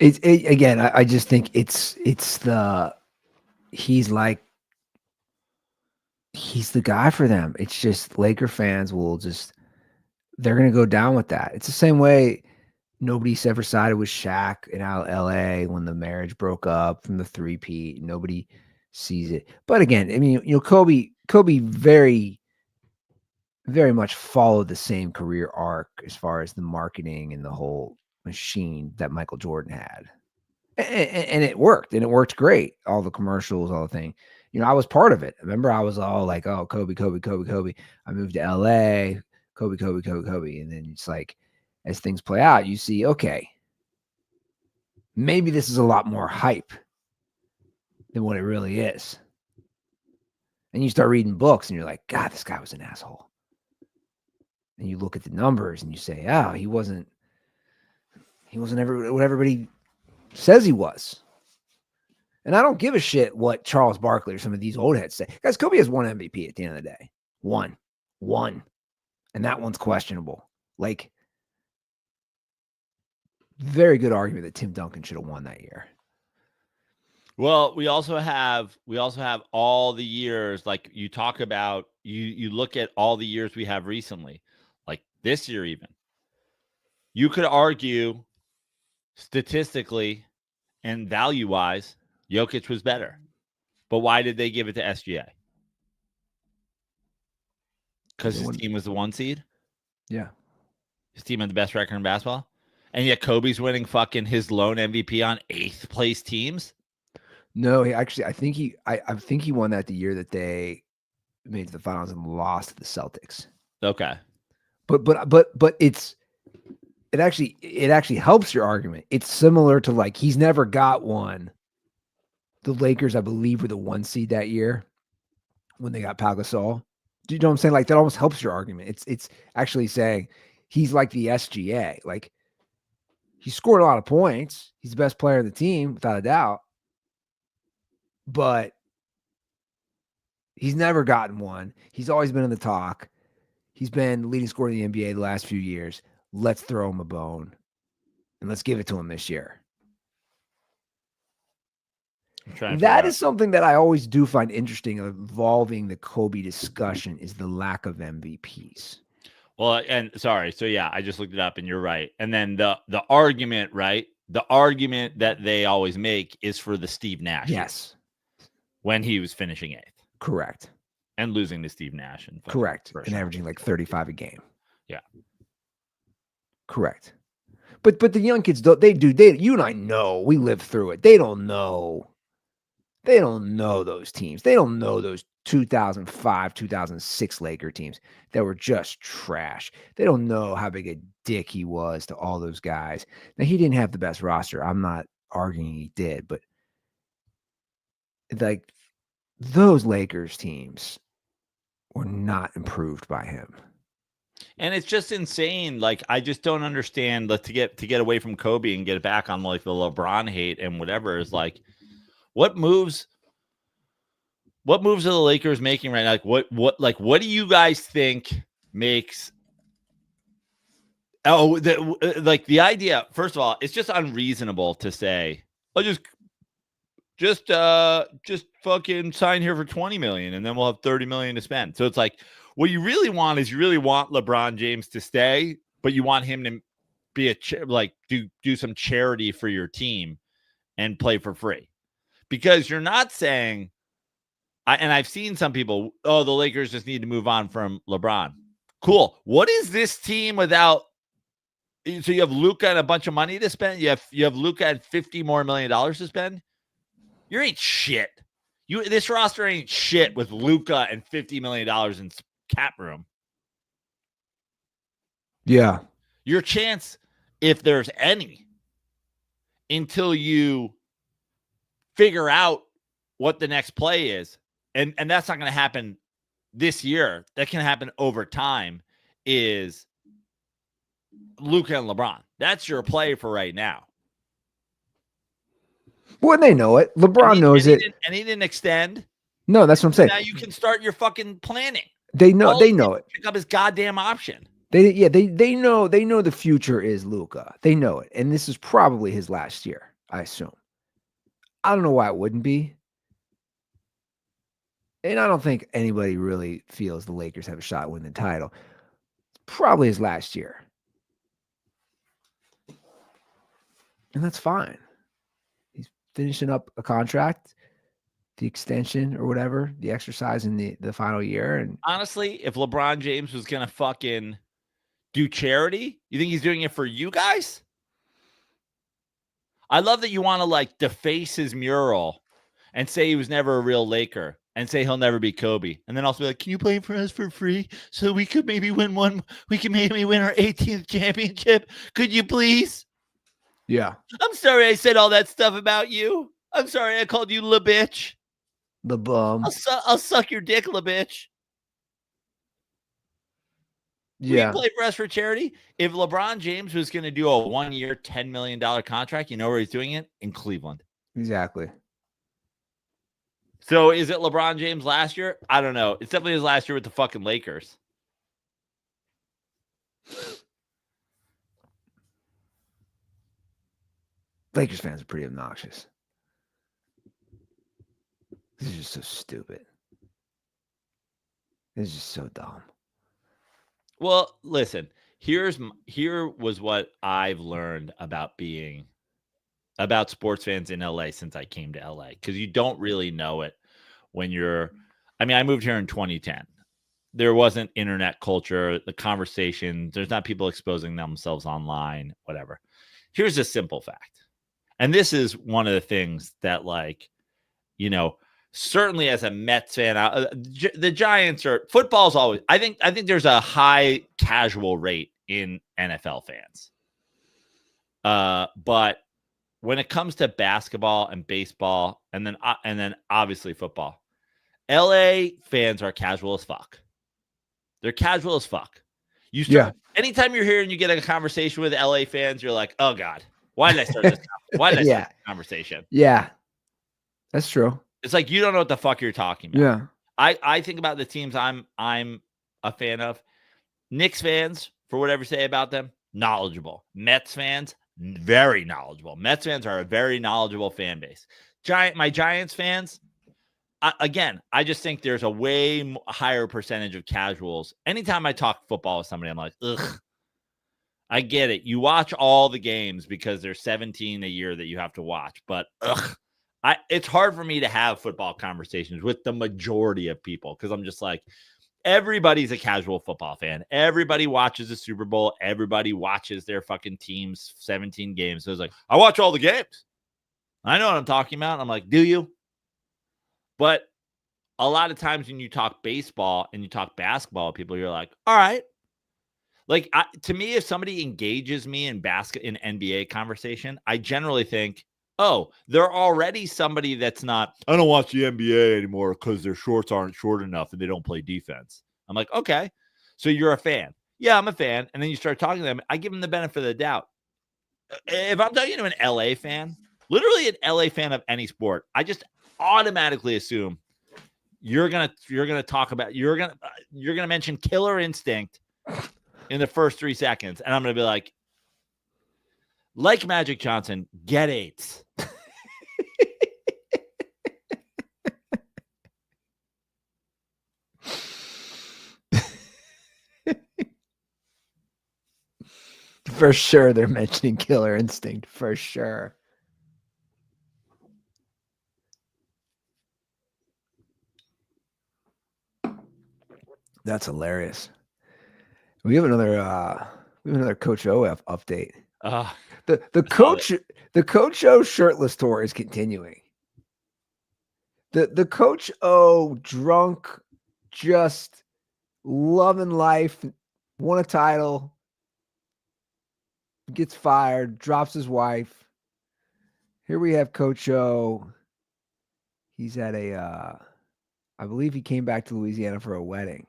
Again, I just think he's the guy for them. It's just Laker fans they're going to go down with that. It's the same way nobody's ever sided with Shaq in LA when the marriage broke up from the three-peat. Nobody sees it. But again, I mean, Kobe very, very much followed the same career arc as far as the marketing and the whole machine that Michael Jordan had. And it worked, and it worked great. All the commercials, all the thing. I was part of it. Remember, I was all like, oh, Kobe, Kobe, Kobe, Kobe. I moved to LA, Kobe, Kobe, Kobe, Kobe. And then it's like, as things play out, you see, okay, maybe this is a lot more hype than what it really is. And you start reading books and you're like, God, this guy was an asshole. And you look at the numbers and you say, oh, he wasn't ever what everybody says he was. And I don't give a shit what Charles Barkley or some of these old heads say. Guys, Kobe has one MVP at the end of the day. One. And that one's questionable. Like, very good argument that Tim Duncan should have won that year. Well, we also have all the years, like you talk about, you look at all the years we have recently, like this year even. You could argue statistically and value-wise, Jokic was better. But why did they give it to SGA? Because his team was the 1 seed? Yeah. His team had the best record in basketball? And yet Kobe's winning fucking his lone MVP on 8th place teams? No, I think he won that the year that they made it to the finals and lost to the Celtics. Okay. But it actually helps your argument. It's similar to like he's never got one. The Lakers, I believe, were the 1 seed that year when they got Pau Gasol. Do you know what I'm saying? Like that almost helps your argument. It's actually saying he's like the SGA. Like he scored a lot of points. He's the best player of the team, without a doubt. But he's never gotten one. He's always been in the talk. He's been the leading scorer in the NBA the last few years. Let's throw him a bone. And let's give it to him this year. That is something that I always do find interesting involving the Kobe discussion is the lack of MVPs. Well, and sorry. So yeah, I just looked it up and you're right. And then the argument, right? The argument that they always make is for the Steve Nash. Yes. When he was finishing 8th. Correct. And losing to Steve Nash. Correct. And averaging like 35 a game. Yeah. Correct. But the young kids, you and I know, we lived through it. They don't know. They don't know those teams. They don't know those 2005, 2006 Laker teams that were just trash. They don't know how big a dick he was to all those guys. Now, he didn't have the best roster. I'm not arguing he did, but like those Lakers teams were not improved by him. And it's just insane. Like, I just don't understand to get away from Kobe and get it back on like the LeBron hate and whatever is like, what moves are the Lakers making right now? Like what do you guys think makes the idea? First of all, it's just unreasonable to say, "Oh, just fucking sign here for $20 million and then we'll have $30 million to spend." So it's like what you really want is LeBron James to stay, but you want him to be do some charity for your team and play for free. Because you're not saying, and I've seen some people, the Lakers just need to move on from LeBron. Cool. What is this team without? So you have Luka and a bunch of money to spend. You have Luka at $50 more million to spend. You ain't shit. This roster ain't shit with Luka and $50 million in cap room. Yeah. Your chance, if there's any, until you figure out what the next play is, and that's not going to happen this year. That can happen over time. Is Luka and LeBron? That's your play for right now. Well, they know it. LeBron knows it, and he didn't extend. No, that's what I'm saying. Now you can start your fucking planning. They know. They know it. Pick up his goddamn option. They know. They know the future is Luka. They know it, and this is probably his last year, I assume. I don't know why it wouldn't be. And I don't think anybody really feels the Lakers have a shot at winning the title. It's probably his last year. And that's fine. He's finishing up a contract, the extension or whatever, the exercise in the final year. And honestly, if LeBron James was going to fucking do charity, you think he's doing it for you guys? I love that you want to like deface his mural and say he was never a real Laker and say he'll never be Kobe. And then also be like, can you play for us for free so we could maybe win we can maybe win our 18th championship? Could you please? Yeah. I'm sorry I said all that stuff about you. I'm sorry I called you la bitch. The bum. I'll suck your dick, la bitch. Yeah. Will you play for us for charity? If LeBron James was going to do a 1-year, $10 million contract, you know where he's doing it? In Cleveland. Exactly. So is it LeBron James last year? I don't know. It's definitely his last year with the fucking Lakers. Lakers fans are pretty obnoxious. This is just so stupid. This is just so dumb. Well, listen, here was what I've learned about sports fans in LA since I came to LA, because you don't really know it when I moved here in 2010. There wasn't internet culture, the conversation. There's not people exposing themselves online, whatever. Here's a simple fact. And this is one of the things that, certainly as a Mets fan, the Giants football's always, I think there's a high casual rate in NFL fans. But when it comes to basketball and baseball, and then obviously football, LA fans are casual as fuck. They're casual as fuck. Anytime you're here and you get a conversation with LA fans, you're like, oh God, why did I start this? Why did I start this conversation? Yeah, that's true. It's like you don't know what the fuck you're talking about. Yeah. I think about the teams I'm a fan of. Knicks fans, for whatever you say about them, knowledgeable. Mets fans, very knowledgeable. Mets fans are a very knowledgeable fan base. My Giants fans, I just think there's a way higher percentage of casuals. Anytime I talk football with somebody, I'm like, ugh. I get it. You watch all the games because there's 17 a year that you have to watch, but ugh. It's hard for me to have football conversations with the majority of people because I'm just like, everybody's a casual football fan. Everybody watches the Super Bowl. Everybody watches their fucking team's 17 games. So it's like, I watch all the games. I know what I'm talking about. I'm like, do you? But a lot of times when you talk baseball and you talk basketball, people, you're like, all right. Like, to me, if somebody engages me in NBA conversation, I generally think, oh, they're already somebody that's not, I don't watch the NBA anymore because their shorts aren't short enough and they don't play defense. I'm like, okay, so you're a fan. Yeah, I'm a fan. And then you start talking to them. I give them the benefit of the doubt. If I'm talking to an LA fan, literally an LA fan of any sport, I just automatically assume you're gonna mention Killer Instinct in the first 3 seconds, and I'm gonna be like Magic Johnson, get AIDS. For sure, they're mentioning Killer Instinct. For sure. That's hilarious. We have another Coach O update. The Coach O shirtless tour is continuing. The Coach O drunk, just loving life, won a title, gets fired, drops his wife. Here we have Coach O. He's at I believe he came back to Louisiana for a wedding.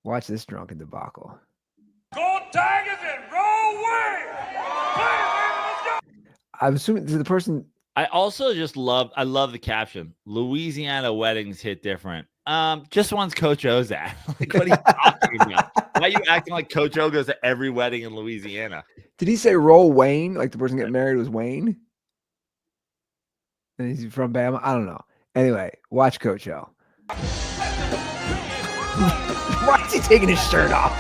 Watch this drunken debacle. Go Tigers and roll away! I'm assuming the person. I also just love the caption. Louisiana weddings hit different. Just one's Coach O's at. Like, what are you talking about? Why are you acting like Coach O goes to every wedding in Louisiana? Did he say roll Wayne? Like the person getting married was Wayne? And he's from Bama? I don't know. Anyway, watch Coach O. Why is he taking his shirt off?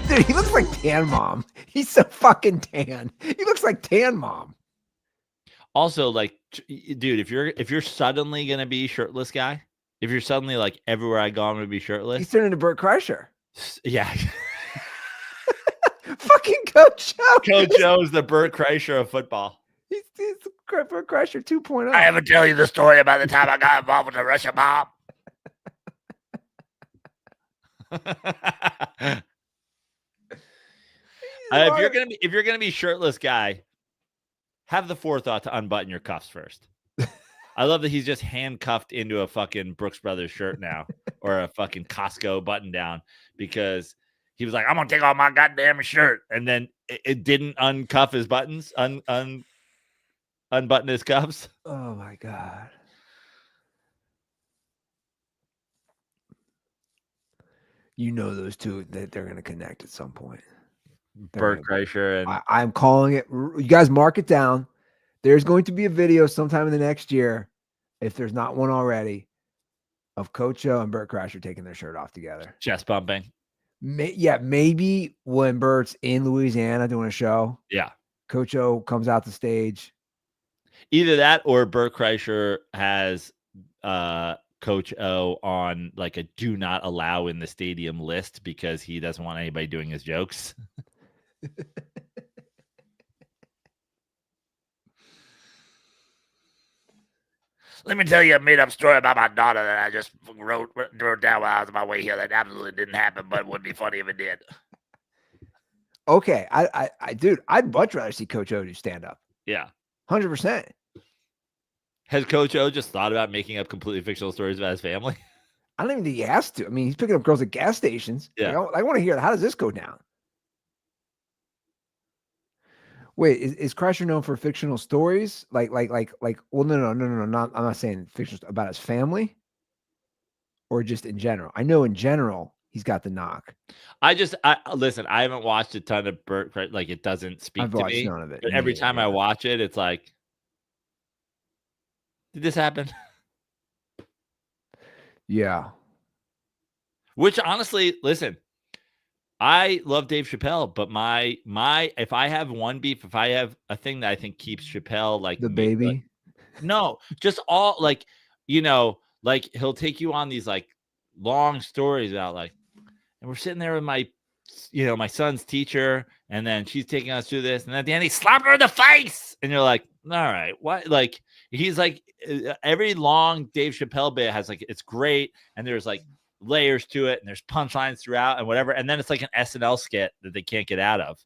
Dude, he looks like Tan Mom. He's so fucking tan. He looks like Tan Mom. Also, like, dude, if you're suddenly gonna be shirtless guy, if you're suddenly like everywhere I go, I'm gonna be shirtless. He's turning into Bert Kreischer. Yeah. Fucking Coach O. Coach O is the Bert Kreischer of football. He's Bert Kreischer 2.0. I ever tell you the story about the time I got involved with the Russian mob? If you're gonna be shirtless guy, have the forethought to unbutton your cuffs first. I love that he's just handcuffed into a fucking Brooks Brothers shirt now, or a fucking Costco button down, because he was like, I'm gonna take off my goddamn shirt, and then it didn't uncuff his buttons, unbutton his cuffs. Oh my God. You know those two, that they're gonna connect at some point. Bert Kreischer and I'm calling it. You guys mark it down. There's going to be a video sometime in the next year, if there's not one already, of Coach O and Bert Kreischer taking their shirt off together. chest bumping. Maybe when Bert's in Louisiana doing a show. Yeah. Coach O comes out the stage. Either that or Bert Kreischer has Coach O on like a do not allow in the stadium list because he doesn't want anybody doing his jokes. Let me tell you a made-up story about my daughter that I just wrote down while I was on my way here. That absolutely didn't happen, but it would be funny if it did. Okay, dude, I'd much rather see Coach O do stand up. Yeah. 100%. Has Coach O just thought about making up completely fictional stories about his family? I don't even think he has to. I mean, he's picking up girls at gas stations. Yeah. Like, I want to hear, how does this go down? Wait, is Crusher known for fictional stories? Like, well, no, not, I'm not saying fictional about his family or just in general. I know in general he's got the knock. I listen, I haven't watched a ton of Burt, like it doesn't speak I've to watched me. none of it. But every time I watch it, it's like, did this happen? Yeah. Which honestly, listen, I love Dave Chappelle, but my if I have one beef, if I have a thing that I think keeps Chappelle like The baby. No, just all like, like he'll take you on these like long stories about like, and we're sitting there with my, my son's teacher, and then she's taking us through this, and at the end he slapped her in the face, and you're like, all right, what? Like he's like every long Dave Chappelle bit has like it's great, and there's like layers to it, and there's punchlines throughout, and whatever, and then it's like an SNL skit that they can't get out of.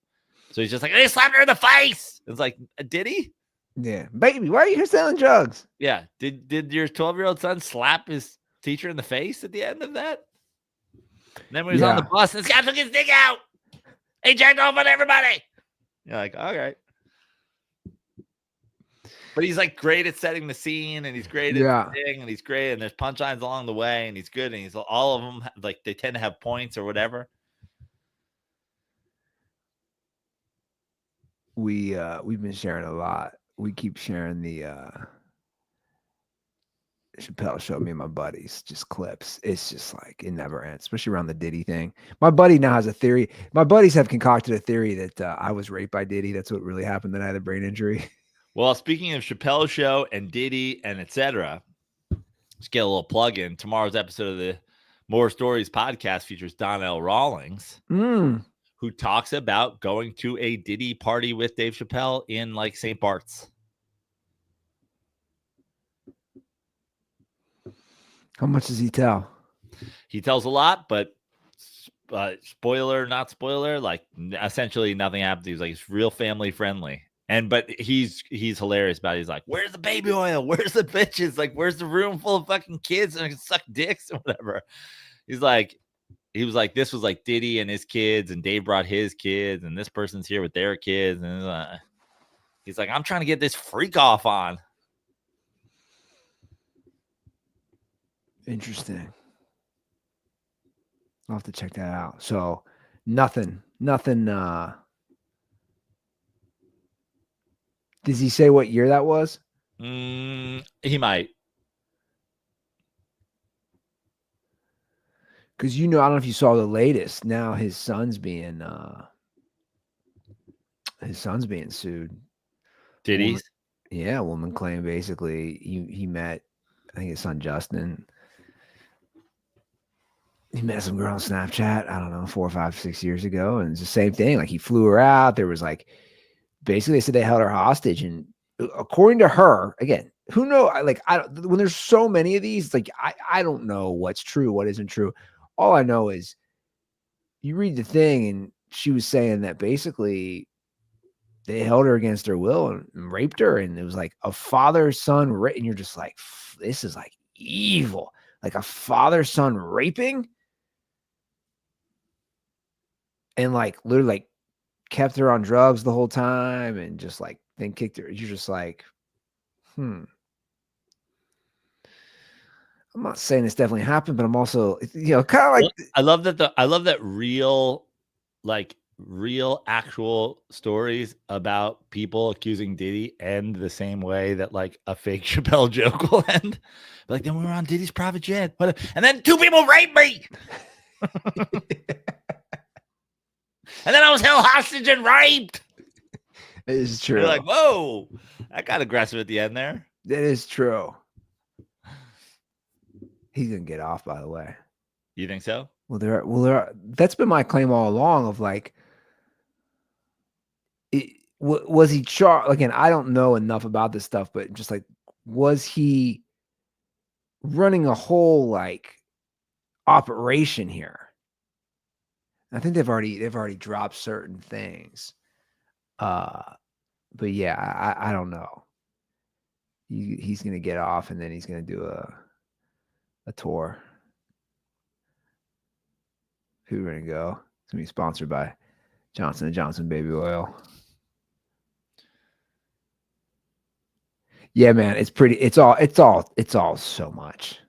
So he's just like, they slapped her in the face. It's like, did he? Yeah, baby, why are you here selling drugs? Yeah. Did your 12-year-old son slap his teacher in the face at the end of that? And then when he was on the bus, this guy took his dick out. He jacked off on everybody. You're like, all right. But he's like great at setting the scene, and he's great at thing, and he's great, and there's punchlines along the way, and he's good, and he's all of them like they tend to have points or whatever. We've been sharing a lot. We keep sharing the Chappelle Show, me and my buddies, just clips. It's just like it never ends, especially around the Diddy thing. My buddy now has a theory. My buddies have concocted a theory that I was raped by Diddy. That's what really happened, that I had a brain injury. Well, speaking of Chappelle Show and Diddy and etc., let's get a little plug in. Tomorrow's episode of the More Stories podcast features Donnell Rawlings, who talks about going to a Diddy party with Dave Chappelle in like St. Bart's. How much does he tell? He tells a lot, but spoiler, not spoiler, like essentially nothing happens. He's like, it's real family friendly. But he's hilarious about it. He's like, where's the baby oil? Where's the bitches? Like, where's the room full of fucking kids and suck dicks and whatever? He was like, this was like Diddy and his kids, and Dave brought his kids, and this person's here with their kids. And he's like, I'm trying to get this freak off on. Interesting. I'll have to check that out. So nothing. Does he say what year that was? He might. Because I don't know if you saw the latest. Now his son's being sued. Diddy's? Yeah, a woman claimed basically he met, I think his son Justin. He met some girl on Snapchat, I don't know, 4 or 5, 6 years ago. And it's the same thing. Like he flew her out. There was like, basically they said they held her hostage. And according to her, again, who knows? When there's so many of these, like, I don't know what's true, what isn't true. All I know is you read the thing and she was saying that basically they held her against her will and raped her. And it was like a father-son rape. And you're just like, this is like evil. Like a father-son raping. And like literally like kept her on drugs the whole time and just like then kicked her. You're just like, I'm not saying this definitely happened, but I'm also, kind of like. I love that real actual stories about people accusing Diddy end the same way that like a fake Chappelle joke will end. But like, then we were on Diddy's private jet, and then 2 people raped me. And then I was held hostage and raped. It is true. You're like, whoa, that got aggressive at the end there. That is true. He's gonna get off, by the way. You think so? Well, that's been my claim all along. Of like, was he charged? Again, I don't know enough about this stuff, but just like, was he running a whole like operation here. I think they've already dropped certain things. But yeah, I don't know. He's gonna get off and then he's gonna do a tour. Who we're gonna go? It's gonna be sponsored by Johnson & Johnson baby oil. Yeah, man, it's all so much.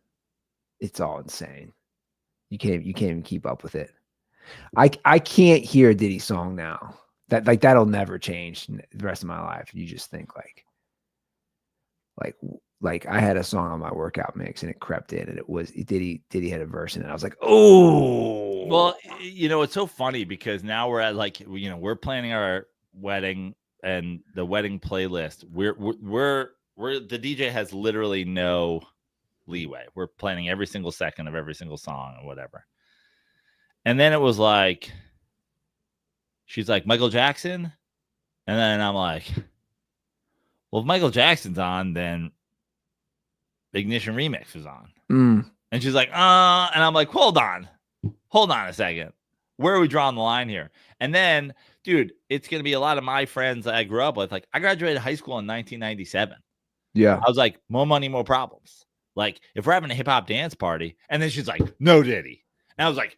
It's all insane. You can't even keep up with it. I can't hear a Diddy song now. That'll never change the rest of my life. You just think like I had a song on my workout mix and it crept in and Diddy had a verse in it. I was like, oh, well, it's so funny because now we're at like, we're planning our wedding and the wedding playlist. We're the DJ has literally no leeway. We're planning every single second of every single song or whatever. And then it was like, she's like, Michael Jackson. And then I'm like, well, if Michael Jackson's on, then Ignition Remix is on. And she's like, and I'm like, hold on a second. Where are we drawing the line here? And then, dude, it's going to be a lot of my friends that I grew up with. Like, I graduated high school in 1997. Yeah. I was like, more money, more problems. Like, if we're having a hip hop dance party, and then she's like, no Diddy. And I was like,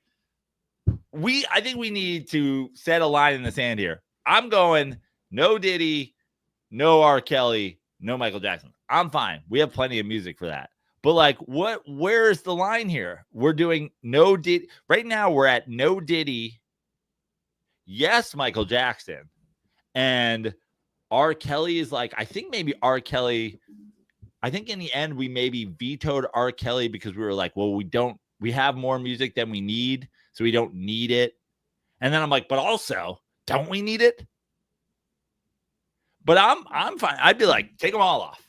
I think we need to set a line in the sand here. I'm going, no Diddy, no R. Kelly, no Michael Jackson. I'm fine. We have plenty of music for that. But like, where's the line here? We're doing no Diddy. Right now, we're at no Diddy. Yes, Michael Jackson. And R. Kelly is like, I think maybe R. Kelly. I think in the end, we maybe vetoed R. Kelly because we were like, well, we have more music than we need. So we don't need it. And then I'm like, but also, don't we need it? But I'm fine. I'd be like, take them all off.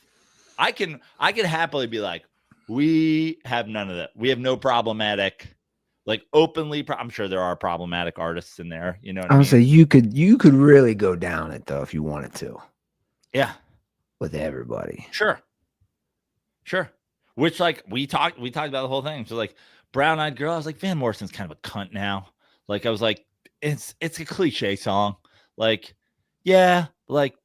I can happily be like, we have none of that. We have no problematic, like openly. I'm sure there are problematic artists in there. You know what I mean? would say you could really go down it though if you wanted to. Yeah. With everybody. Sure. Which like we talked about the whole thing. So like Brown Eyed Girl, I was like, Van Morrison's kind of a cunt now. Like I was like, it's a cliche song. Like, yeah, like,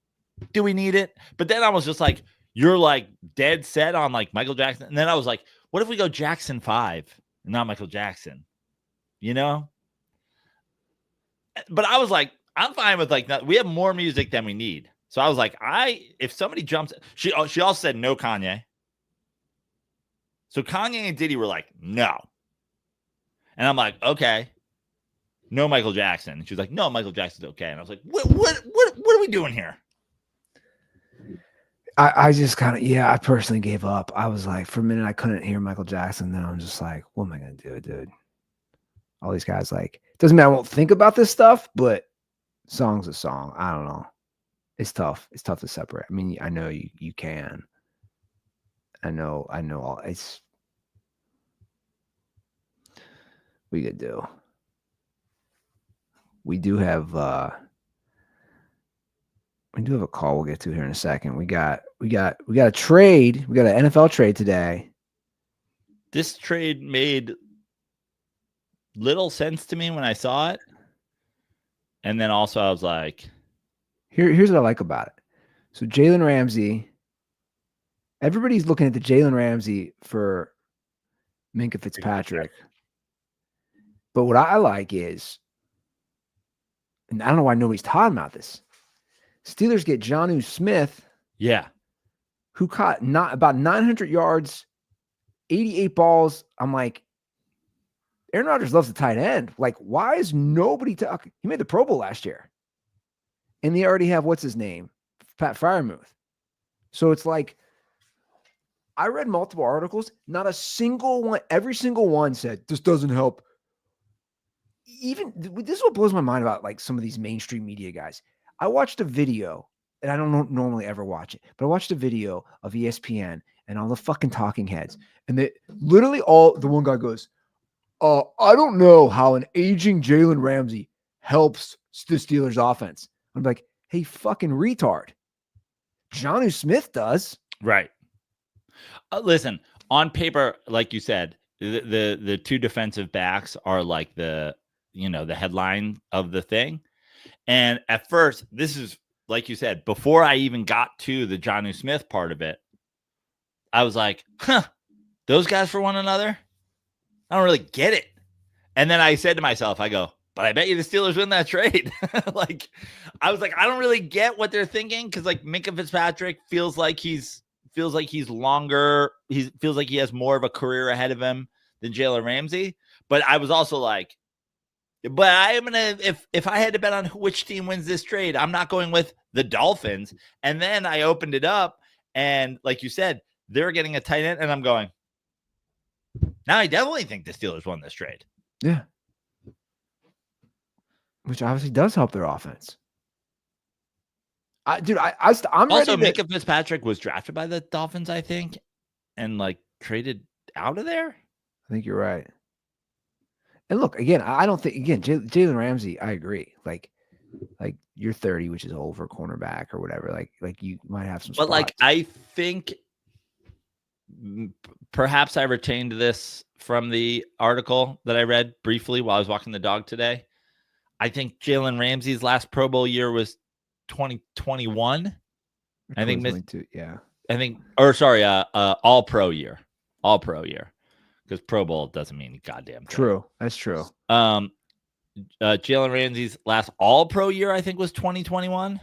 do we need it? But then I was just like, you're like dead set on like Michael Jackson. And then I was like, what if we go Jackson 5 and not Michael Jackson? You know? But I was like, I'm fine with like, we have more music than we need. So I was like, if somebody jumps, she also said no Kanye. So Kanye and Diddy were like, no. And I'm like, okay. No Michael Jackson. And she was like, no, Michael Jackson's okay. And I was like, what are we doing here? I just kind of, I personally gave up. I was like, for a minute, I couldn't hear Michael Jackson. Then I'm just like, what am I going to do, dude? All these guys, like, doesn't mean I won't think about this stuff, but song's a song. I don't know. It's tough. It's tough to separate. I mean, I know you can. I know all it's we could do. We do have a call we'll get to here in a second. We got a trade. We got an NFL trade today. This trade made little sense to me when I saw it. And then also I was like, here's what I like about it. So Jalen Ramsey, everybody's looking at the Jalen Ramsey for Minkah Fitzpatrick. But what I like is, and I don't know why nobody's talking about this, Steelers get Jonnu Smith. Yeah. Who caught about 900 yards, 88 balls. I'm like, Aaron Rodgers loves the tight end. Like, why is nobody talking? He made the Pro Bowl last year. And they already have, what's his name? Pat Freiermuth. So it's like, I read multiple articles. Not a single one, every single one said, this doesn't help. Even, this is what blows my mind about like some of these mainstream media guys. I watched a video, and I don't normally ever watch it, but I watched a video of ESPN and all the fucking talking heads. And they literally the one guy goes, I don't know how an aging Jalen Ramsey helps the Steelers offense. I'm like, hey, fucking retard. Jonnu Smith does. Right. Listen, on paper, like you said, the two defensive backs are like the headline of the thing. And at first, this is like you said, before I even got to the Jonnu Smith part of it, I was like, those guys for one another? I don't really get it. And then I said to myself, I go, but I bet you the Steelers win that trade. Like, I was like, I don't really get what they're thinking, because like Minkah Fitzpatrick feels like he's longer. He feels like he has more of a career ahead of him than Jalen Ramsey. But I was also like, but I am gonna, if I had to bet on which team wins this trade, I'm not going with the Dolphins. And then I opened it up, and like you said, they're getting a tight end, and I'm going, now I definitely think the Steelers won this trade. Yeah. Which obviously does help their offense. I'm Also, ready to... Minkah Fitzpatrick was drafted by the Dolphins, I think, and like traded out of there. I think you're right. And look, again, I don't think, again, Jalen Ramsey, I agree. Like you're 30, which is old for cornerback or whatever. Like you might have some spots. But like, I think perhaps I retained this from the article that I read briefly while I was walking the dog today. I think Jalen Ramsey's last Pro Bowl year was 2021. I think, all pro year, because Pro Bowl doesn't mean goddamn thing. True. That's true. Jalen Ramsey's last all pro year, I think, was 2021.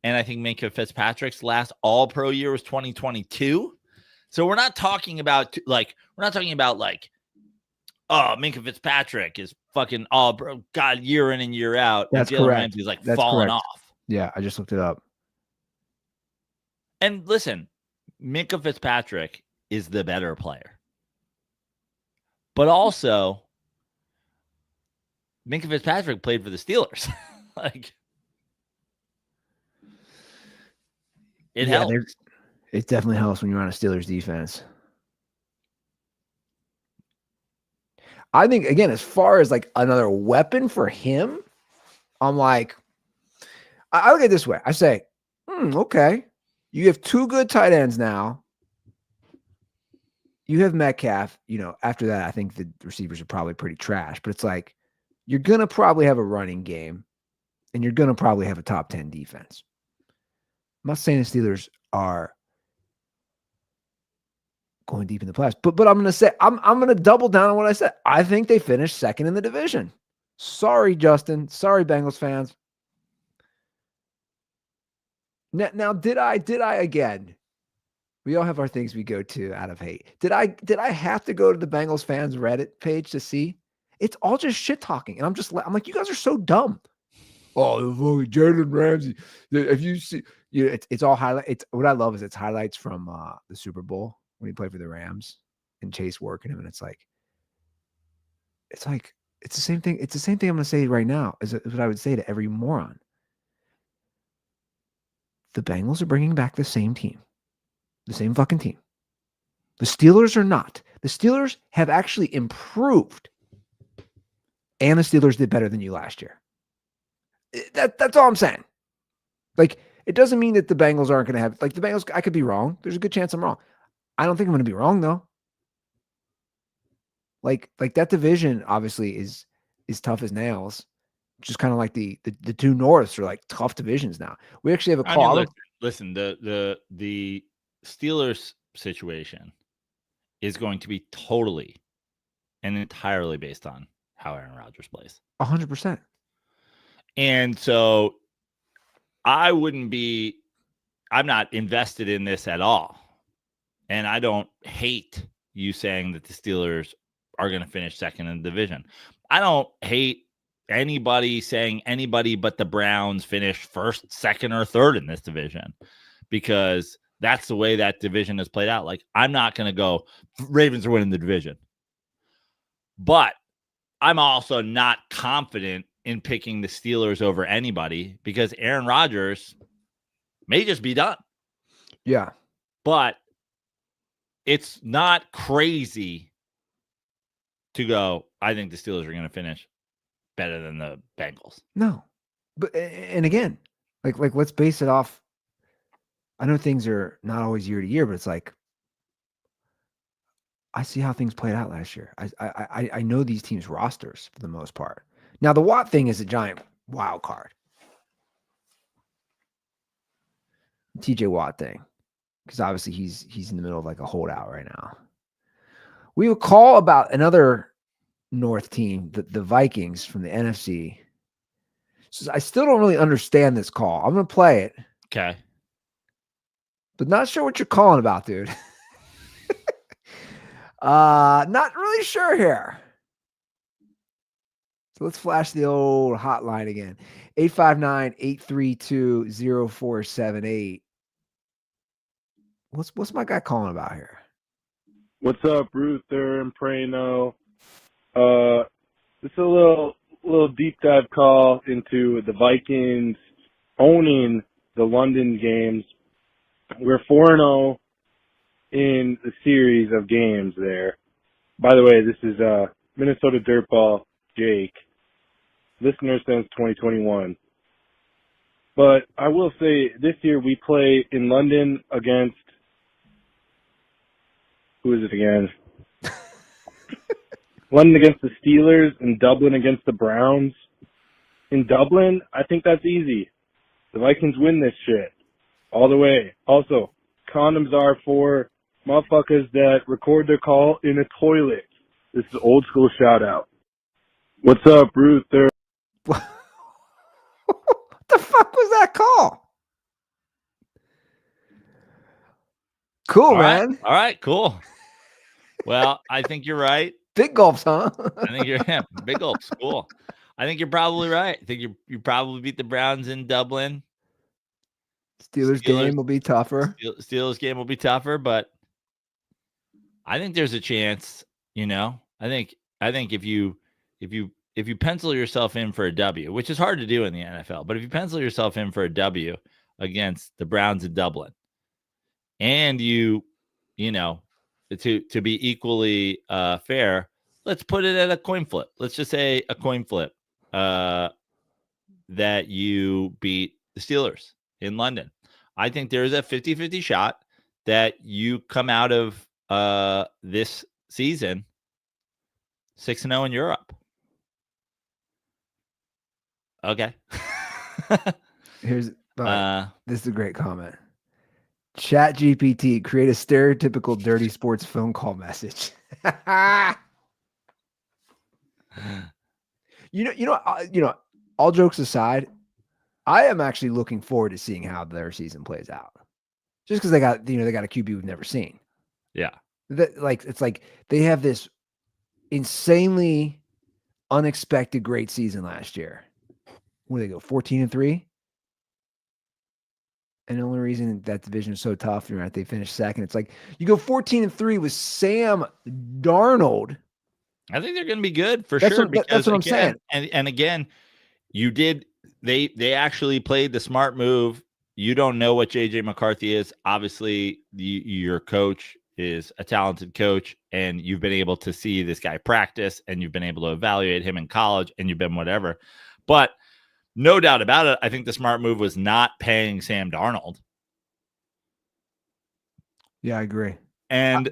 And I think Minkah Fitzpatrick's last all pro year was 2022. So we're not talking about oh, Minkah Fitzpatrick is fucking all bro, God, year in and year out. That's and Jalen correct. Ramsey's like That's falling correct. off. Yeah, I just looked it up. And listen, Minkah Fitzpatrick is the better player. But also, Minkah Fitzpatrick played for the Steelers. Like, it helps. It definitely helps when you're on a Steelers defense. I think, again, as far as like another weapon for him, I'm like, I look at it this way. I say, okay, you have two good tight ends now. You have Metcalf. After that, I think the receivers are probably pretty trash. But it's like, you're going to probably have a running game, and you're going to probably have a top 10 defense. I'm not saying the Steelers are going deep in the playoffs, but I'm going to say, I'm going to double down on what I said. I think they finished second in the division. Sorry, Justin. Sorry, Bengals fans. Now, did I again? We all have our things we go to out of hate. Did I have to go to the Bengals fans Reddit page to see? It's all just shit talking, and I'm like, you guys are so dumb. Oh, Jalen Ramsey. If you see, it's all highlight. It's what I love is it's highlights from the Super Bowl when he played for the Rams and Chase working him, and it's the same thing. It's the same thing I'm going to say right now is what I would say to every moron. The Bengals are bringing back the same team, the same fucking team. The Steelers are not. The Steelers have actually improved, and the Steelers did better than you last year. That's all I'm saying. Like, it doesn't mean that the Bengals aren't going to have, like, the Bengals, I could be wrong. There's a good chance I'm wrong. I don't think I'm going to be wrong, though. Like that division obviously is tough as nails. Just kind of like the two Norths are like tough divisions now. We actually have a call. I mean, listen, the Steelers situation is going to be totally and entirely based on how Aaron Rodgers plays. 100%. And so I'm not invested in this at all. And I don't hate you saying that the Steelers are going to finish second in the division. I don't hate anybody saying anybody but the Browns finish first, second, or third in this division, because that's the way that division has played out. Like, I'm not going to go Ravens are winning the division, but I'm also not confident in picking the Steelers over anybody because Aaron Rodgers may just be done. Yeah. But it's not crazy to go, I think the Steelers are going to finish better than the Bengals. No. But, and again, like let's base it off. I know things are not always year to year, but it's like I see how things played out last year. I know these teams' rosters for the most part. Now the Watt thing is a giant wild card. TJ Watt thing, because obviously he's in the middle of like a holdout right now. We will call about another North team, the Vikings from the NFC. So I still don't really understand this call. I'm gonna play it, Okay. but not sure what you're calling about, dude. Not really sure here. So let's flash the old hotline again. 859-832-0478. What's my guy calling about here? What's up, Ruther and Prano? It's a little deep dive call into the Vikings owning the London games. We're 4-0 in the series of games there. By the way, this is Minnesota Dirtball Jake, listener since 2021. But I will say this year we play in London against, who is it again? London against the Steelers and Dublin against the Browns. In Dublin, I think that's easy. The Vikings win this shit all the way. Also, condoms are for motherfuckers that record their call in a toilet. This is old school shout out. What's up, Ruther? What the fuck was that call? Cool, All right. man. All right, cool. Well, I think you're right. Big gulps, huh? I think you're big old school. I think you're probably right. I think you probably beat the Browns in Dublin. Steelers game will be tougher. Steelers game will be tougher, but I think there's a chance, I think if you pencil yourself in for a W, which is hard to do in the NFL, but if you pencil yourself in for a W against the Browns in Dublin, and to be equally fair, let's put it at a coin flip. Let's just say a coin flip that you beat the Steelers in London. I think there's a 50-50 shot that you come out of this season 6-0 in Europe. Okay. This is a great comment. Chat GPT, create a stereotypical dirty sports phone call message. All jokes aside, I am actually looking forward to seeing how their season plays out. Just because they got a QB we've never seen. Yeah. It's like they have this insanely unexpected great season last year. Where they go 14-3? And the only reason that division is so tough, they finished second. It's like you go 14-3 with Sam Darnold. I think they're going to be good for sure. That's what I'm saying. And again, they actually played the smart move. You don't know what JJ McCarthy is. Obviously, your coach is a talented coach, and you've been able to see this guy practice, and you've been able to evaluate him in college, and you've been whatever. But no doubt about it, I think the smart move was not paying Sam Darnold. Yeah, I agree. And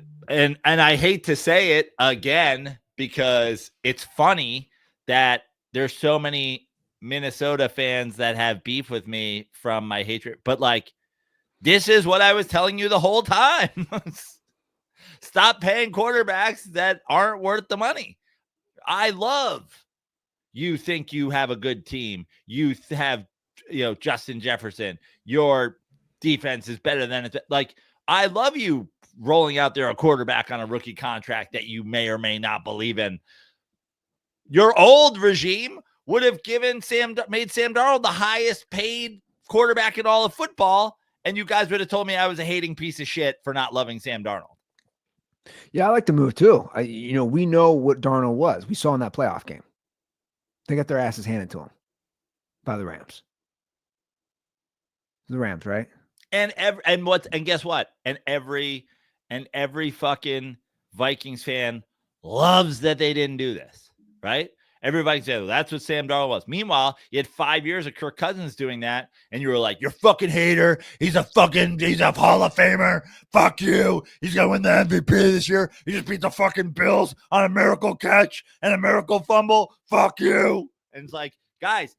I hate to say it again because it's funny that there's so many Minnesota fans that have beef with me from my hatred, but this is what I was telling you the whole time. Stop paying quarterbacks that aren't worth the money. You think you have a good team. You have, Justin Jefferson. Your defense is better than it's I love you rolling out there a quarterback on a rookie contract that you may or may not believe in. Your old regime would have made Sam Darnold the highest paid quarterback in all of football, and you guys would have told me I was a hating piece of shit for not loving Sam Darnold. Yeah, I like the move too. We know what Darnold was. We saw in that playoff game. They got their asses handed to them by the Rams. The Rams, right? And guess what? And every fucking Vikings fan loves that they didn't do this, right? Everybody said, well, that's what Sam Darnold was. Meanwhile, you had 5 years of Kirk Cousins doing that, and you were like, you're fucking hater. He's a Hall of Famer. Fuck you. He's going to win the MVP this year. He just beat the fucking Bills on a miracle catch and a miracle fumble. Fuck you. And it's like, guys,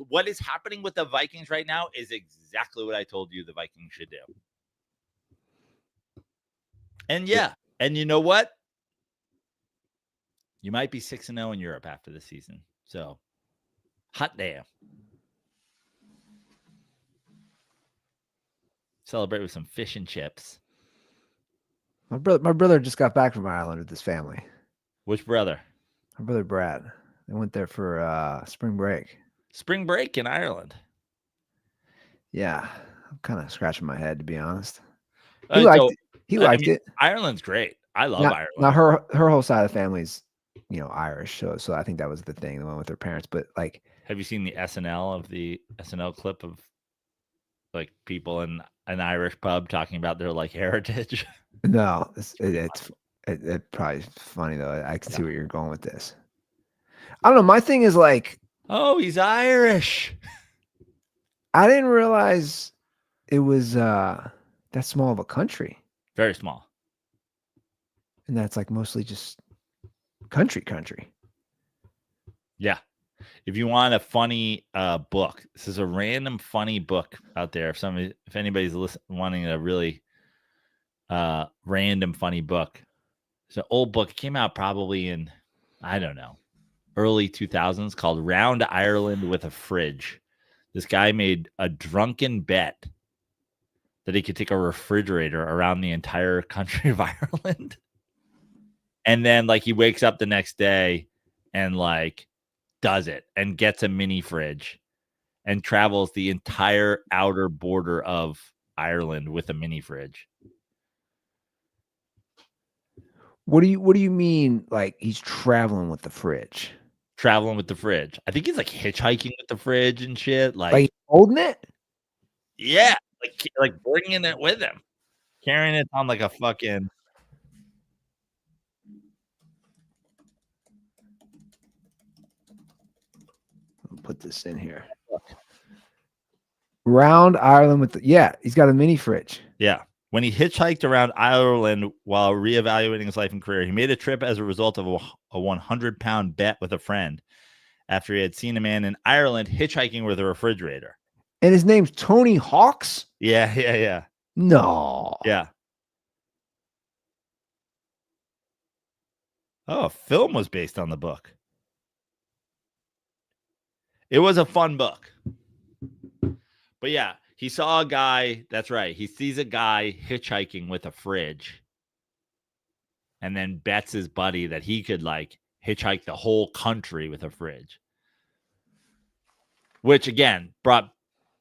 what is happening with the Vikings right now is exactly what I told you the Vikings should do. And yeah, and you know what? You might be 6-0 in Europe after the season. So, hot damn. Celebrate with some fish and chips. My brother just got back from Ireland with his family. Which brother? My brother Brad. They went there for spring break. Spring break in Ireland. Yeah, I'm kind of scratching my head, to be honest. Uh, He liked so, it. He liked it. Ireland's great. I love Ireland. Now her whole side of the family's, Irish. So I think that was the thing, the one with her parents. But like, Have you seen the SNL clip of like people in an Irish pub talking about their like heritage? no, it's probably funny though. I can see where you're going with this. I don't know. My thing is like, Oh, he's Irish. I didn't realize it was that small of a country, Very small. and that's like mostly just country. Yeah. If you want a funny book, this is a random funny book out there. If anybody's wanting a really random funny book, it's an old book. It came out probably in, I don't know, early 2000s, called Round Ireland with a Fridge. This guy made a drunken bet that he could take a refrigerator around the entire country of Ireland. And then like he wakes up the next day and like does it and gets a mini fridge and travels the entire outer border of Ireland with a mini fridge. What do you mean? Like he's traveling with the fridge? Traveling with the fridge. I think he's like hitchhiking with the fridge and shit. Like holding it? Yeah, like bringing it with him, carrying it on like a fucking. I'll put this in here. Round Ireland with he's got a mini fridge. Yeah. When he hitchhiked around Ireland while reevaluating his life and career, he made a trip as a result of a 100-pound bet with a friend after he had seen a man in Ireland hitchhiking with a refrigerator. And his name's Tony Hawks? Yeah. No. Yeah. Oh, a film was based on the book. It was a fun book. But yeah, he saw a guy. That's right. He sees a guy hitchhiking with a fridge and then bets his buddy that he could like hitchhike the whole country with a fridge. Which again brought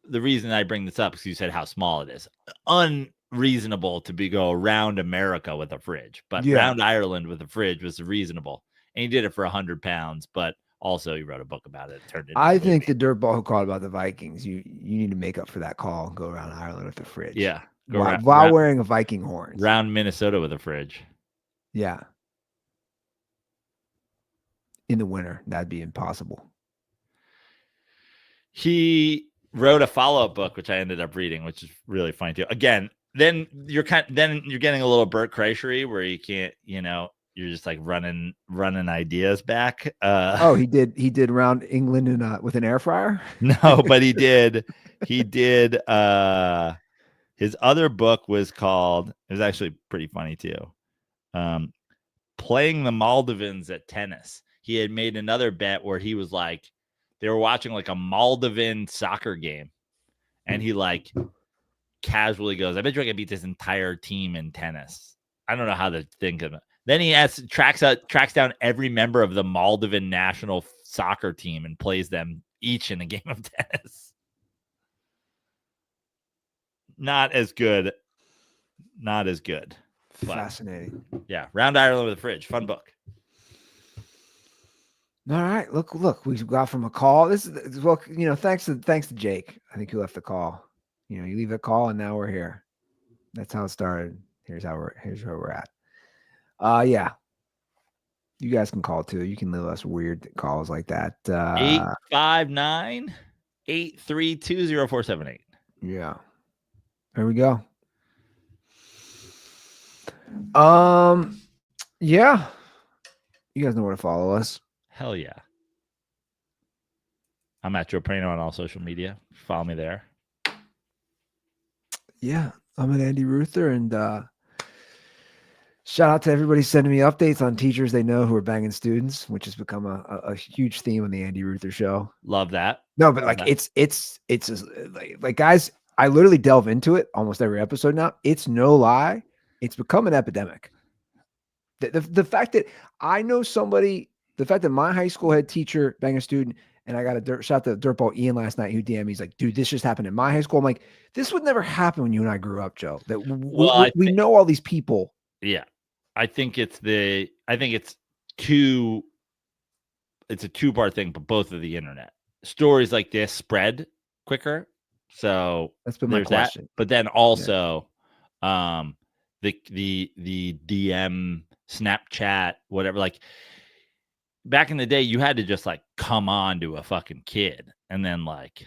the reason I bring this up because you said how small it is. Unreasonable to go around America with a fridge, but around Ireland with a fridge was reasonable. And he did it for 100 pounds, but also he wrote a book about it. I think the dirtball who called about the Vikings, you need to make up for that call and go around Ireland with a fridge. Yeah. While wearing a Viking horns. Round Minnesota with a fridge. Yeah. In the winter, that'd be impossible. He wrote a follow-up book, which I ended up reading, which is really funny too. Again, then you're getting a little Bert Kreischer where you can't, you're just like running ideas back. He did round England with an air fryer. No, but he did. His other book was called. It was actually pretty funny too. Playing the Moldovans at tennis. He had made another bet where he was like, they were watching like a Moldovan soccer game, and he like casually goes, "I bet you I can beat this entire team in tennis." I don't know how to think of it. Then he tracks down every member of the Moldovan national soccer team and plays them each in a game of tennis. Not as good. Fascinating. Yeah, Round Ireland with a Fridge. Fun book. All right. Look, we got from a call. This is thanks to Jake. I think he left the call. You leave a call and now we're here. That's how it started. Here's where we're at. Yeah. You guys can call too. You can leave us weird calls like that. 859-832-0478. Yeah. There we go. Yeah. You guys know where to follow us. Hell yeah. I'm at Joe Prano on all social media. Follow me there. Yeah. I'm at Andy Ruther, and shout out to everybody sending me updates on teachers they know who are banging students, which has become a huge theme on the Andy Ruther show. Love that. No, but like it's like guys, I literally delve into it almost every episode now. It's no lie. It's become an epidemic. The fact that I know somebody, the fact that my high school head teacher banged a student, and I got a shout out to Dirtball Ian last night who DM'd me. He's like, dude, this just happened in my high school. I'm like, this would never happen when you and I grew up, Joe. That we know all these people. Yeah. I think it's a two-part thing, but both of the internet. Stories like this spread quicker. So that's been my question. That. But then also the DM, Snapchat, whatever, like back in the day, you had to just like come on to a fucking kid and then like,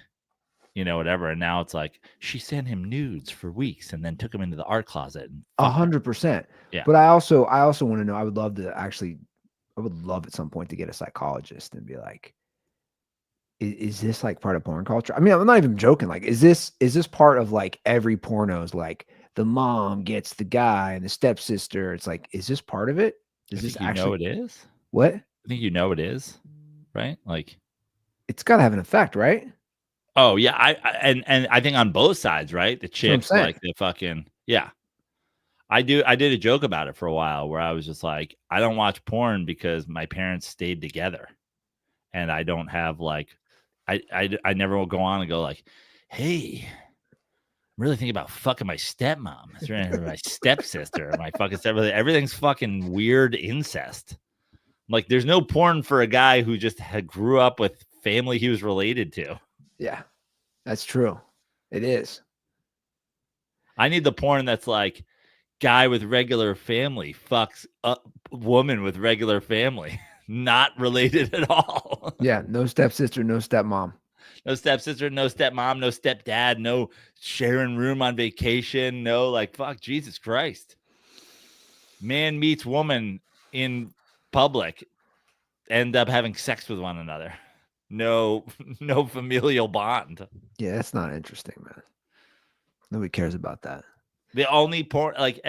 whatever. And now it's like she sent him nudes for weeks and then took him into the art closet. 100%. Yeah. But I also want to know, I would love at some point to get a psychologist and be like, is this like part of porn culture? I mean, I'm not even joking. Like, is this part of like every porno's like the mom gets the guy and the stepsister? It's like, is this part of it? Is this actually it is? What? I think it is, right? Like, it's got to have an effect, right? Oh yeah, I think on both sides, right? The chicks like the fucking I did a joke about it for a while where I was just like, I don't watch porn because my parents stayed together, and I don't have like, I never will go on and go like, hey, I'm really thinking about fucking my stepmom, or my stepsister, or my fucking stepbrother. Everything's fucking weird incest. Like, there's no porn for a guy who just grew up with family he was related to. Yeah, that's true. It is. I need the porn that's like guy with regular family fucks a woman with regular family, not related at all. Yeah, no stepsister, no stepmom. No stepsister, no stepmom, no stepdad, no sharing room on vacation, no like fuck Jesus Christ. Man meets woman in public, end up having sex with one another. No familial bond. Yeah, that's not interesting, man. Nobody cares about that. The only porn, like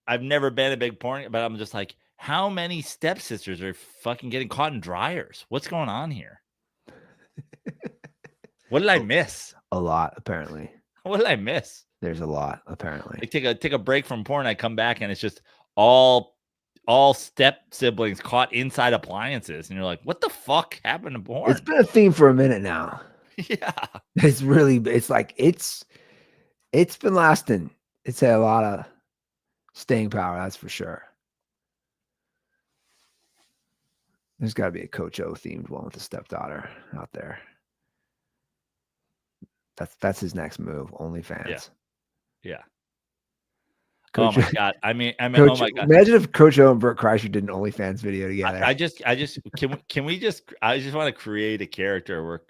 I've never been a big porn, but I'm just like, how many stepsisters are fucking getting caught in dryers? What's going on here? What did I miss? A lot, apparently. What did I miss? There's a lot, apparently. Like take a break from porn. I come back and it's just all step siblings caught inside appliances, and you're like, what the fuck happened to porn? It's been a theme for a minute now. Yeah, it's been lasting. It's had a lot of staying power, that's for sure. There's got to be a Coach O themed one with a stepdaughter out there. That's his next move. OnlyFans. Yeah. Coach, oh my god! I mean, Coach, oh my god! Imagine if Coach O and Bert Kreischer did an OnlyFans video together. I just can we just I just want to create a character where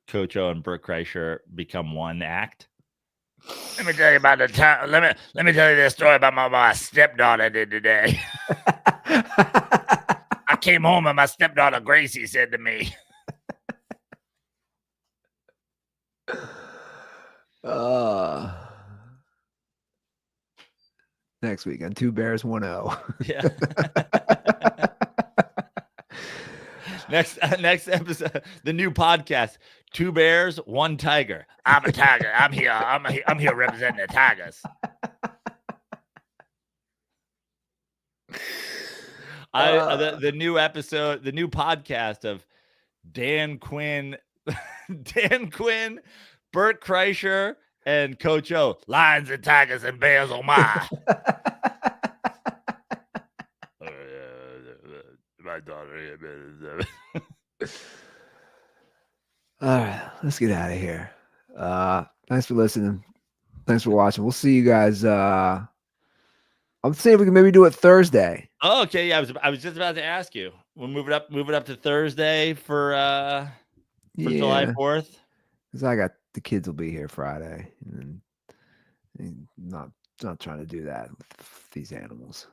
Coach O and Bert Kreischer become one act. Let me tell you about the time. Let me tell you this story about my stepdaughter did today. I came home and my stepdaughter Gracie said to me, next week on Two Bears 1-0. Yeah. Next episode, the new podcast, Two Bears, One Tiger. I'm a tiger. I'm here representing the Tigers. The new episode, the new podcast of Dan Quinn, Bert Kreischer, and Coach O. Lions and Tigers and Bears, oh my. My daughter. All right, let's get out of here. Thanks for listening. Thanks for watching. We'll see you guys. I'm saying we can maybe do it Thursday. Oh, okay. Yeah, I was just about to ask you. We'll move it up to Thursday for July 4th. Because I got the kids will be here Friday, and then not trying to do that with these animals.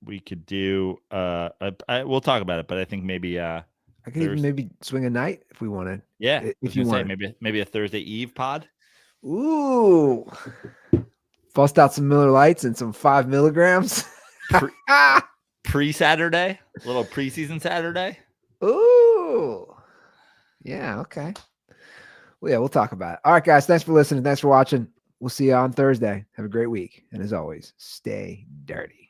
We could do we'll talk about it, but I think maybe I could even maybe swing a night if we wanted. Yeah, if you want, maybe a Thursday Eve pod. Ooh, bust out some Miller Lights and some 5 milligrams. Pre-Saturday, a little preseason Saturday. Ooh, yeah, okay. Well, yeah, we'll talk about it. All right, guys, thanks for listening. Thanks for watching. We'll see you on Thursday. Have a great week, and as always, stay dirty.